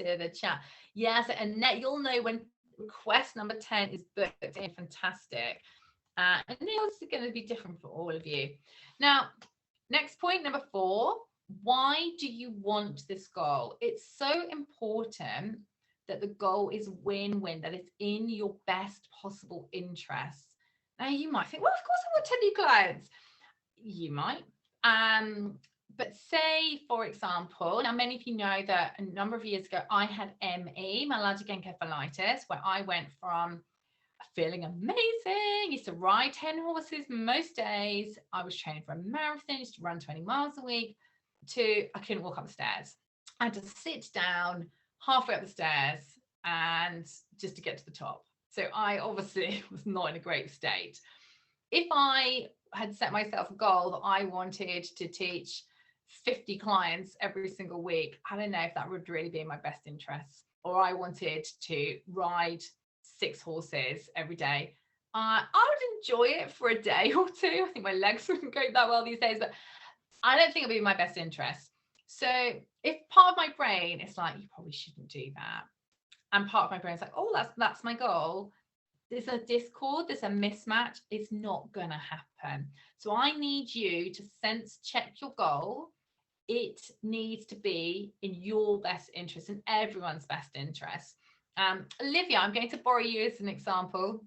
the chat. Yes, and you'll know when request number 10 is booked in. Fantastic. And it's going to be different for all of you. Now, next point, number 4. Why do you want this goal? It's so important that the goal is win-win, that it's in your best possible interest. Now, you might think, well, of course I want 10 new clients. You might. But say, for example, now many of you know that a number of years ago, I had ME, myalgic encephalitis, where I went from feeling amazing, used to ride 10 horses most days, I was training for a marathon, used to run 20 miles a week, to I couldn't walk up the stairs. I had to sit down halfway up the stairs and just to get to the top. So I obviously was not in a great state. If I had set myself a goal that I wanted to teach 50 clients every single week, I don't know if that would really be in my best interest. Or I wanted to ride 6 horses every day. I would enjoy it for a day or two. I think my legs wouldn't go that well these days, but I don't think it'll be in my best interest. So if part of my brain is like, you probably shouldn't do that, and part of my brain is like, oh, that's my goal, there's a discord, there's a mismatch, it's not gonna happen. So I need you to sense check your goal. It needs to be in your best interest, in everyone's best interest. Olivia, I'm going to borrow you as an example.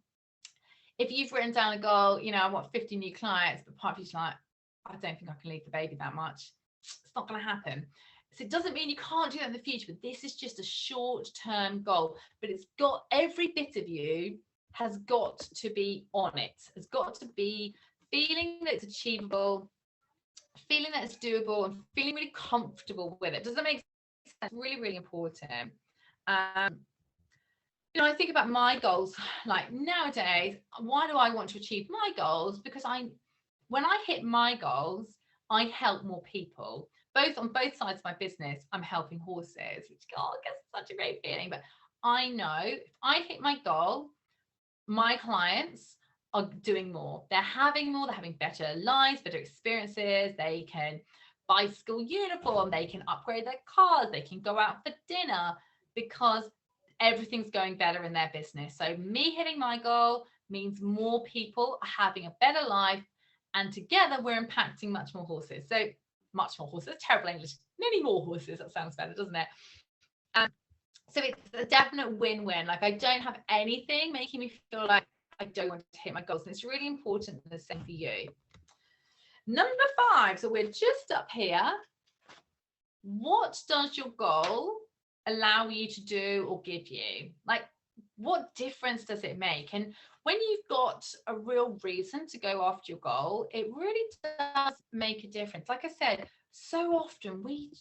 If you've written down a goal, I want 50 new clients, but part of you's like, I don't think I can leave the baby that much. It's not going to happen. So it doesn't mean you can't do that in the future, but this is just a short-term goal. But it's got, every bit of you has got to be on it. It's got to be feeling that it's achievable, feeling that it's doable, and feeling really comfortable with it. Does that make sense? Really, really important. I think about my goals, like nowadays, why do I want to achieve my goals? Because when I hit my goals, I help more people, on both sides of my business. I'm helping horses, which, I guess such a great feeling. But I know if I hit my goal, my clients are doing more. They're having more, they're having better lives, better experiences. They can bicycle uniform, they can upgrade their cars, they can go out for dinner, because everything's going better in their business. So me hitting my goal means more people are having a better life, and together we're impacting much more horses. So much more horses, terrible English, many more horses, that sounds better, doesn't it? So it's a definite win-win. Like, I don't have anything making me feel like I don't want to hit my goals, and it's really important the same for you. Number 5, so we're just up here. What does your goal allow you to do or give you? Like, what difference does it make? And when you've got a real reason to go after your goal, it really does make a difference. Like I said, so often we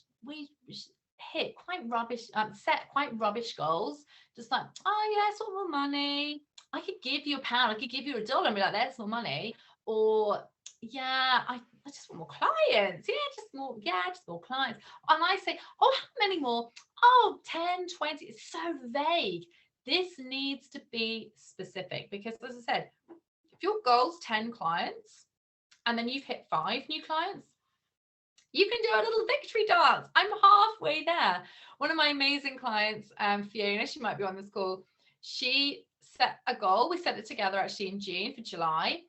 hit quite rubbish, set quite rubbish goals, just like, oh yeah, it's all more money. I could give you £1, I could give you $1 and be like, there's more money. Or yeah, I just want more clients. Just more clients. And I say, oh, how many more? Oh, 10, 20. It's so vague. This needs to be specific, because as I said, if your goal's 10 clients and then you've hit 5 new clients, you can do a little victory dance. I'm halfway there. One of my amazing clients, Fiona, she might be on this call. She set a goal. We set it together actually in June for July.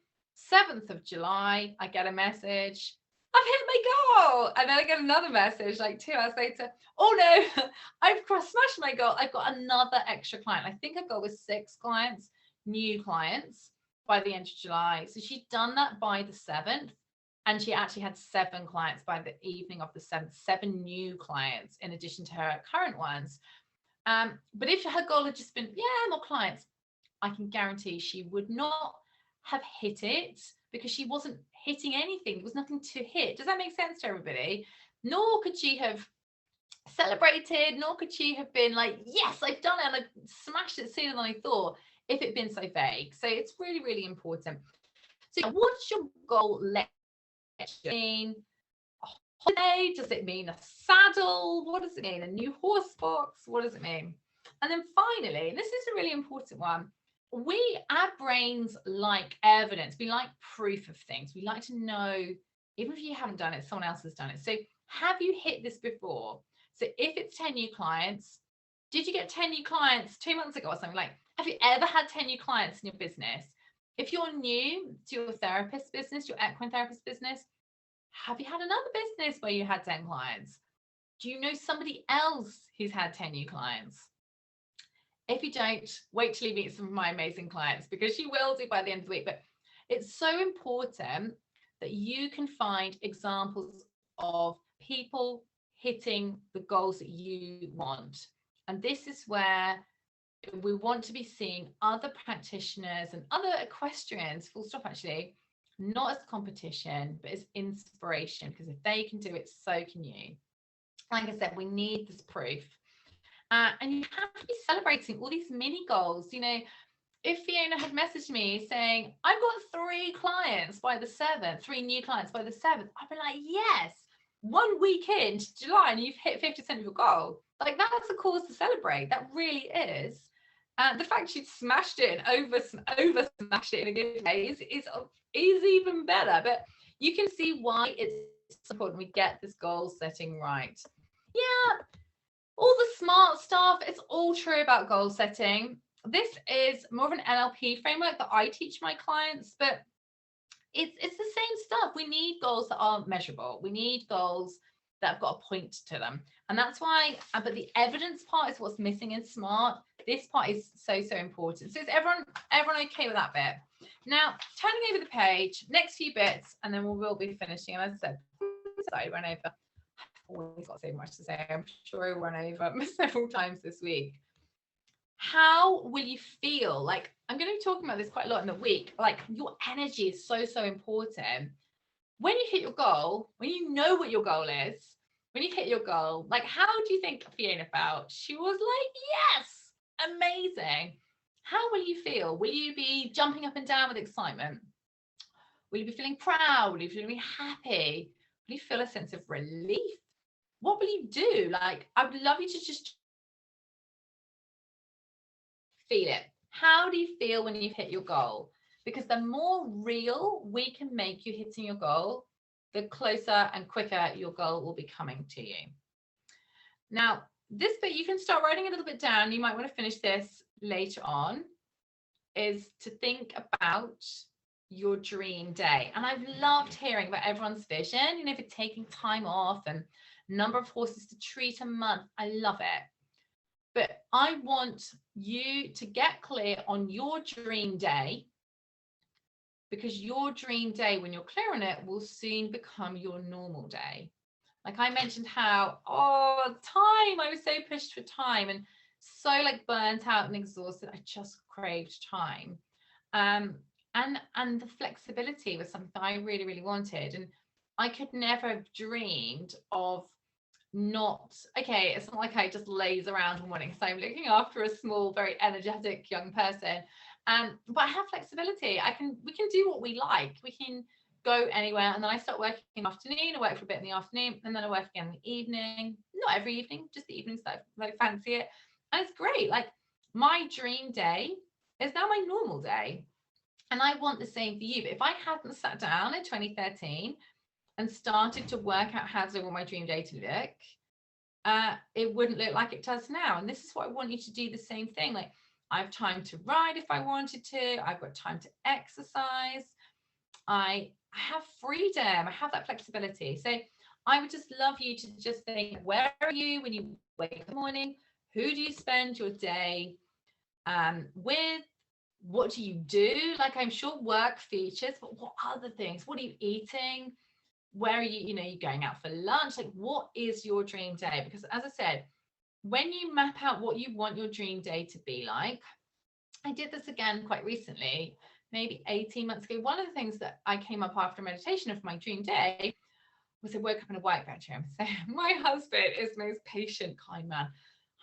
7th of July, I get a message, I've hit my goal. And then I get another message like 2 hours later, oh no, I've smashed my goal. I've got another extra client. I think her goal was 6 clients, new clients, by the end of July. So she'd done that by the 7th. And she actually had 7 clients by the evening of the 7th, 7 new clients in addition to her current ones. But if her goal had just been, more clients, I can guarantee she would not have hit it, because she wasn't hitting anything. There was nothing to hit. Does that make sense to everybody? Nor could she have celebrated, nor could she have been like, yes, I've done it and I smashed it sooner than I thought, if it had been so vague. So it's really, really important. So what's your goal? Mean a holiday? Does it mean a saddle? What does it mean? A new horse box? What does it mean? And then finally, and this is a really important one, our brains like evidence. We like proof of things. We like to know, even if you haven't done it, someone else has done it. So have you hit this before? So if it's 10 new clients, did you get 10 new clients 2 months ago or something? Like, have you ever had 10 new clients in your business? If you're new to your therapist business, your equine therapist business, have you had another business where you had 10 clients? Do you know somebody else who's had 10 new clients? If you don't, wait till you meet some of my amazing clients, because you will do by the end of the week. But it's so important that you can find examples of people hitting the goals that you want. And this is where we want to be seeing other practitioners and other equestrians, full stop actually, not as competition, but as inspiration, because if they can do it, so can you. Like I said, we need this proof. And you have to be celebrating all these mini goals. If Fiona had messaged me saying, I've got 3 clients by the 7th, 3 new clients by the 7th, I'd be like, yes, 1 week into July and you've hit 50% of your goal. Like, that's a cause to celebrate. That really is. The fact she'd smashed it and over smashed it in a good way is even better. But you can see why it's important we get this goal setting right. Yeah, all the smart stuff, it's all true about goal setting. This is more of an NLP framework that I teach my clients, but it's the same stuff. We need goals that are measurable. We need goals that have got a point to them. And that's why, but the evidence part is what's missing in SMART. This part is so important. So is everyone okay with that bit? Now, turning over the page, next few bits, and then we will be finishing. And as I said, I ran over. I've always got so much to say. I'm sure I ran over several times this week. How will you feel? Like, I'm going to be talking about this quite a lot in the week. Like, your energy is so important. When you hit your goal, when you know what your goal is, when you hit your goal, like, how do you think Fiona felt? She was like, yes, amazing. How will you feel? Will you be jumping up and down with excitement? Will you be feeling proud? Will you be feeling happy? Will you feel a sense of relief? What will you do? Like, I would love you to just feel it. How do you feel when you've hit your goal? Because the more real we can make you hitting your goal, the closer and quicker your goal will be coming to you. Now, this bit, you can start writing a little bit down. You might want to finish this later on, is to think about your dream day. And I've loved hearing about everyone's vision, you know, for taking time off and number of horses to treat a month. I love it. But I want you to get clear on your dream day, because your dream day, when you're clear on it, will soon become your normal day. Like I mentioned how, time, I was so pushed for time and so like burnt out and exhausted. I just craved time. And the flexibility was something I really, really wanted. And I could never have dreamed of it's not like I just laze around all morning. So I'm looking after a small, very energetic young person. But I have flexibility. We can do what we like. We can go anywhere. And then I start working in the afternoon. I work for a bit in the afternoon, and then I work again in the evening. Not every evening, just the evenings that I fancy it. And it's great. Like my dream day is now my normal day. And I want the same for you. But if I hadn't sat down in 2013 and started to work out how do I want my dream day to look, it wouldn't look like it does now. And this is what I want you to do, the same thing. Like I have time to ride if I wanted to. I've got time to exercise. I have freedom. I have that flexibility. So I would just love you to just think, where are you when you wake up in the morning? Who do you spend your day with? What do you do? Like I'm sure work features, but what other things? What are you eating? Where are you, you're going out for lunch? Like what is your dream day? Because as I said, when you map out what you want your dream day to be like, I did this again quite recently, maybe 18 months ago. One of the things that I came up after meditation of my dream day was I woke up in a white bedroom. So my husband is the most patient, kind man.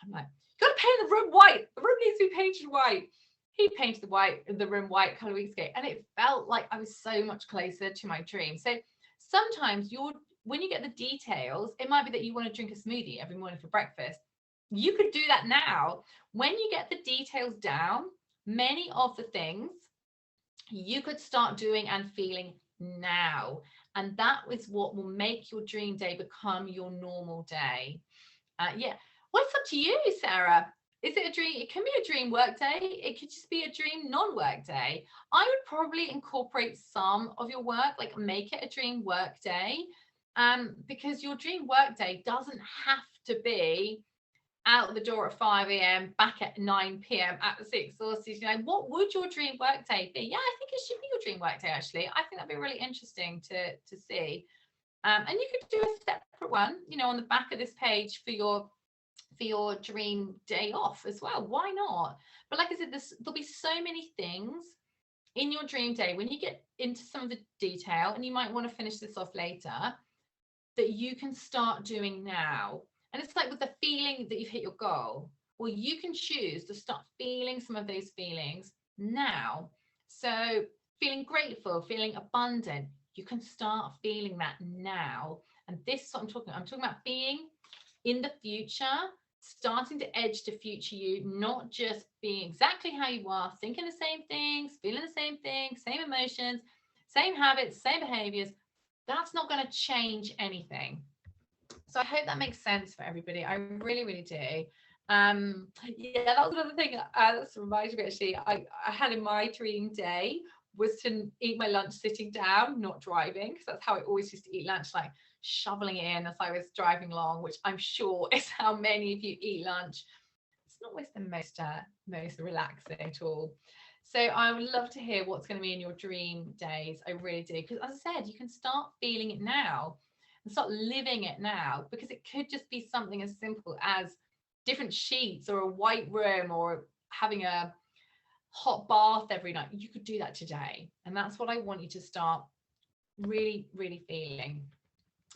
I'm like, you got to paint the room white. The room needs to be painted white. He painted the room white a couple of weeks ago, and it felt like I was so much closer to my dream. So sometimes when you get the details, it might be that you want to drink a smoothie every morning for breakfast. You could do that now. When you get the details down, many of the things you could start doing and feeling now. And that is what will make your dream day become your normal day. Well, it's up to you, Sarah. Is it a dream? It can be a dream work day. It could just be a dream non-work day. I would probably incorporate some of your work, like make it a dream work day, because your dream work day doesn't have to be out the door at 5 a.m, back at 9 p.m, absolutely exhausted. What would your dream work day be? Yeah, I think it should be your dream work day, actually. I think that'd be really interesting to see. And you could do a separate one, on the back of this page for your dream day off as well. Why not? But like I said, there'll be so many things in your dream day when you get into some of the detail, and you might want to finish this off later, that you can start doing now. And it's like with the feeling that you've hit your goal, well, you can choose to start feeling some of those feelings now. So feeling grateful, feeling abundant, you can start feeling that now. And this is what I'm talking about being in the future, starting to edge to future you, not just being exactly how you are, thinking the same things, feeling the same things, same emotions, same habits, same behaviors. That's not going to change anything. So I hope that makes sense for everybody. I really, really do. That was another thing that's reminded me, actually, I had in my dream day was to eat my lunch sitting down, not driving, because that's how I always used to eat lunch, like shoveling it in as I was driving along, which I'm sure is how many of you eat lunch. It's not always the most relaxing at all. So I would love to hear what's going to be in your dream days. I really do, because as I said, you can start feeling it now and start living it now, because it could just be something as simple as different sheets or a white room or having a hot bath every night. You could do that today, and that's what I want you to start really, really feeling.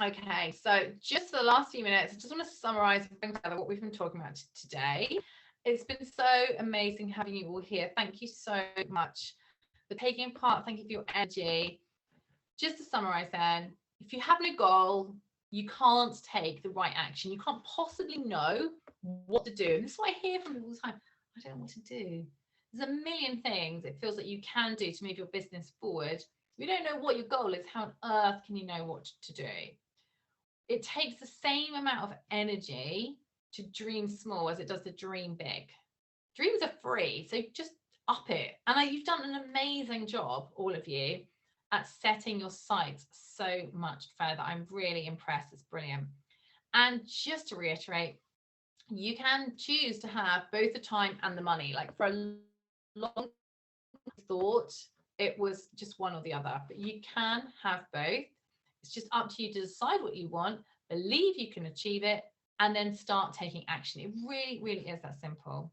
Okay, so just for the last few minutes, I just want to summarize and bring together what we've been talking about today. It's been so amazing having you all here. Thank you so much for taking part. Thank you for your energy. Just to summarize then, if you have no goal, you can't take the right action. You can't possibly know what to do. And this is what I hear from people all the time. I don't know what to do. There's a million things it feels like you can do to move your business forward. If you don't know what your goal is, how on earth can you know what to do? It takes the same amount of energy to dream small as it does to dream big. Dreams are free, so just up it. And you've done an amazing job, all of you, at setting your sights so much further. I'm really impressed. It's brilliant. And just to reiterate, you can choose to have both the time and the money. Like for a long thought, it was just one or the other, but you can have both. It's just up to you to decide what you want, believe you can achieve it, and then start taking action. It really, really is that simple.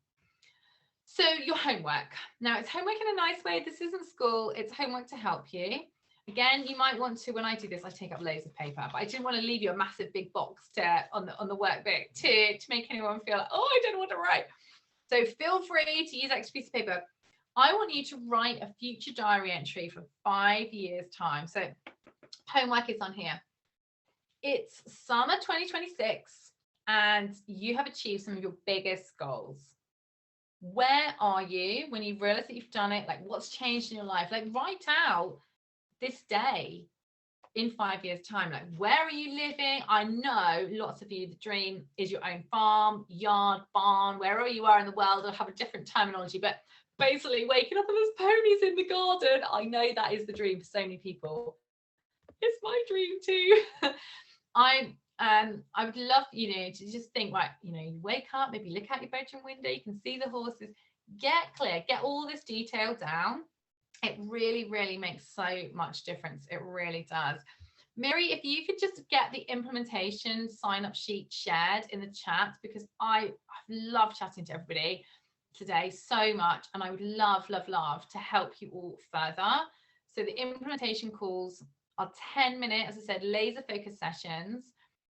So your homework. Now it's homework in a nice way. This isn't school. It's homework to help you. Again, you might want to, when I do this, I take up loads of paper, but I didn't want to leave you a massive big box on the workbook to make anyone feel like, oh, I don't know what to write. So feel free to use extra piece of paper. I want you to write a future diary entry for 5 years' time. So homework is on here. It's summer 2026 and you have achieved some of your biggest goals. Where are you when you realize that you've done it? Like, what's changed in your life? Like, write out this day in 5 years' time. Like, where are you living? I know lots of you, the dream is your own farm, yard, barn, wherever you are in the world. I'll have a different terminology, but basically waking up and there's ponies in the garden. I know that is the dream for so many people. It's my dream too. I would love, to just think, right, you wake up, maybe look out your bedroom window, you can see the horses, get clear, get all this detail down. It really, really makes so much difference. It really does. Mary, if you could just get the implementation sign-up sheet shared in the chat, because I've loved chatting to everybody today so much, and I would love, love, love to help you all further. So the implementation calls are 10-minute, as I said, laser focus sessions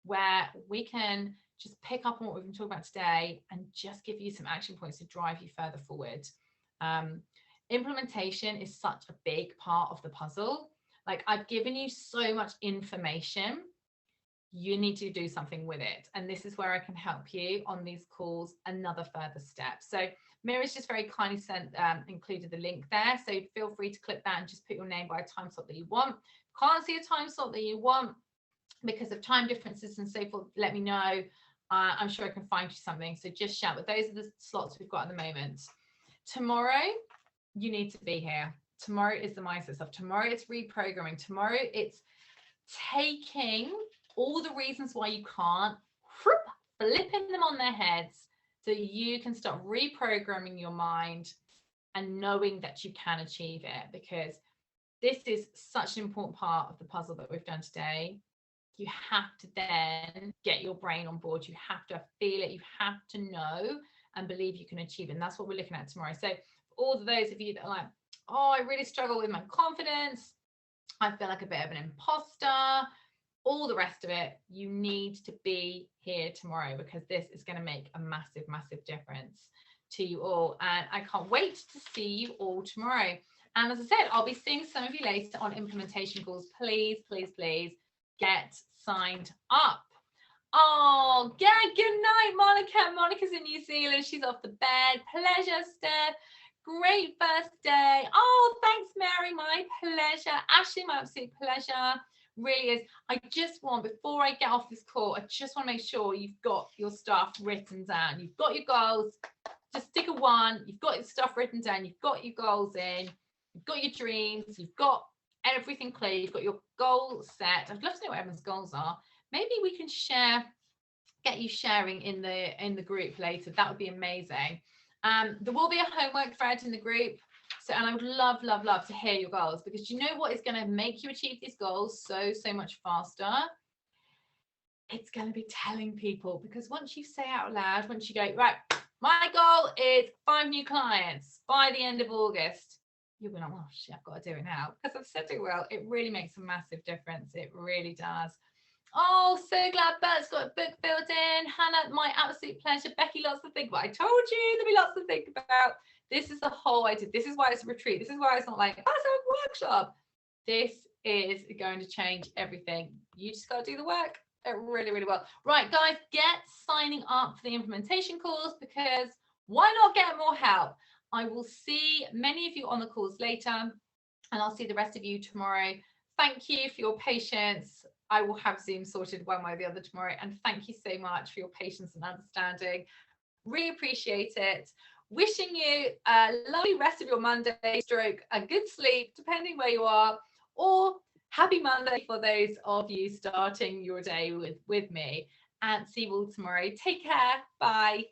where we can just pick up on what we've been talking about today and just give you some action points to drive you further forward. Implementation is such a big part of the puzzle. Like, I've given you so much information, you need to do something with it. And this is where I can help you on these calls, another further step. So Mira's just very kindly included the link there. So feel free to click that and just put your name by a time slot that you want. Can't see a time slot that you want because of time differences and so forth, let me know. I'm sure I can find you something. So just shout, but those are the slots we've got at the moment. Tomorrow, you need to be here. Tomorrow is the mindset stuff. Tomorrow it's reprogramming. Tomorrow it's taking all the reasons why you can't, flipping them on their heads so you can start reprogramming your mind and knowing that you can achieve it, because this is such an important part of the puzzle that we've done today. You have to then get your brain on board. You have to feel it. You have to know and believe you can achieve it. And that's what we're looking at tomorrow. So all of those of you that are like, oh, I really struggle with my confidence, I feel like a bit of an imposter, all the rest of it, you need to be here tomorrow, because this is going to make a massive, massive difference to you all. And I can't wait to see you all tomorrow. And as I said, I'll be seeing some of you later on implementation calls. Please, please, please get signed up. Oh, yeah, good night, Monica. Monica's in New Zealand. She's off the bed. Pleasure, Steph. Great first day. Oh, thanks, Mary. My pleasure. Ashley, my absolute pleasure. Really is. I just want, before I get off this call, I just want to make sure you've got your stuff written down. You've got your goals. Just stick a 1. You've got your stuff written down. You've got your goals in. You've got your dreams. You've got everything clear. You've got your goal set. I'd love to know what everyone's goals are. Maybe we can get you sharing in the group later. That would be amazing. There will be a homework thread in the group. So, and I would love, love, love to hear your goals, because you know what is going to make you achieve these goals so much faster? It's going to be telling people, because once you say out loud, once you go, right, my goal is 5 new clients by the end of August, you'll be like, oh shit, I've got to do it now, because I've said it well. It really makes a massive difference. It really does. Oh, so glad Bert's got a book filled in. Hannah, my absolute pleasure. Becky, lots to think about. I told you there'll be lots to think about. This is the whole idea. This is why it's a retreat. This is why it's not like, that's a workshop. This is going to change everything. You just got to do the work. It really, really will. Right, guys, get signing up for the implementation calls, because why not get more help? I will see many of you on the calls later. and I'll see the rest of you tomorrow. Thank you for your patience. I will have Zoom sorted one way or the other tomorrow. And thank you so much for your patience and understanding. Really appreciate it. Wishing you a lovely rest of your Monday, stroke a good sleep, depending where you are, or happy Monday for those of you starting your day with me. And see you all tomorrow. Take care. Bye.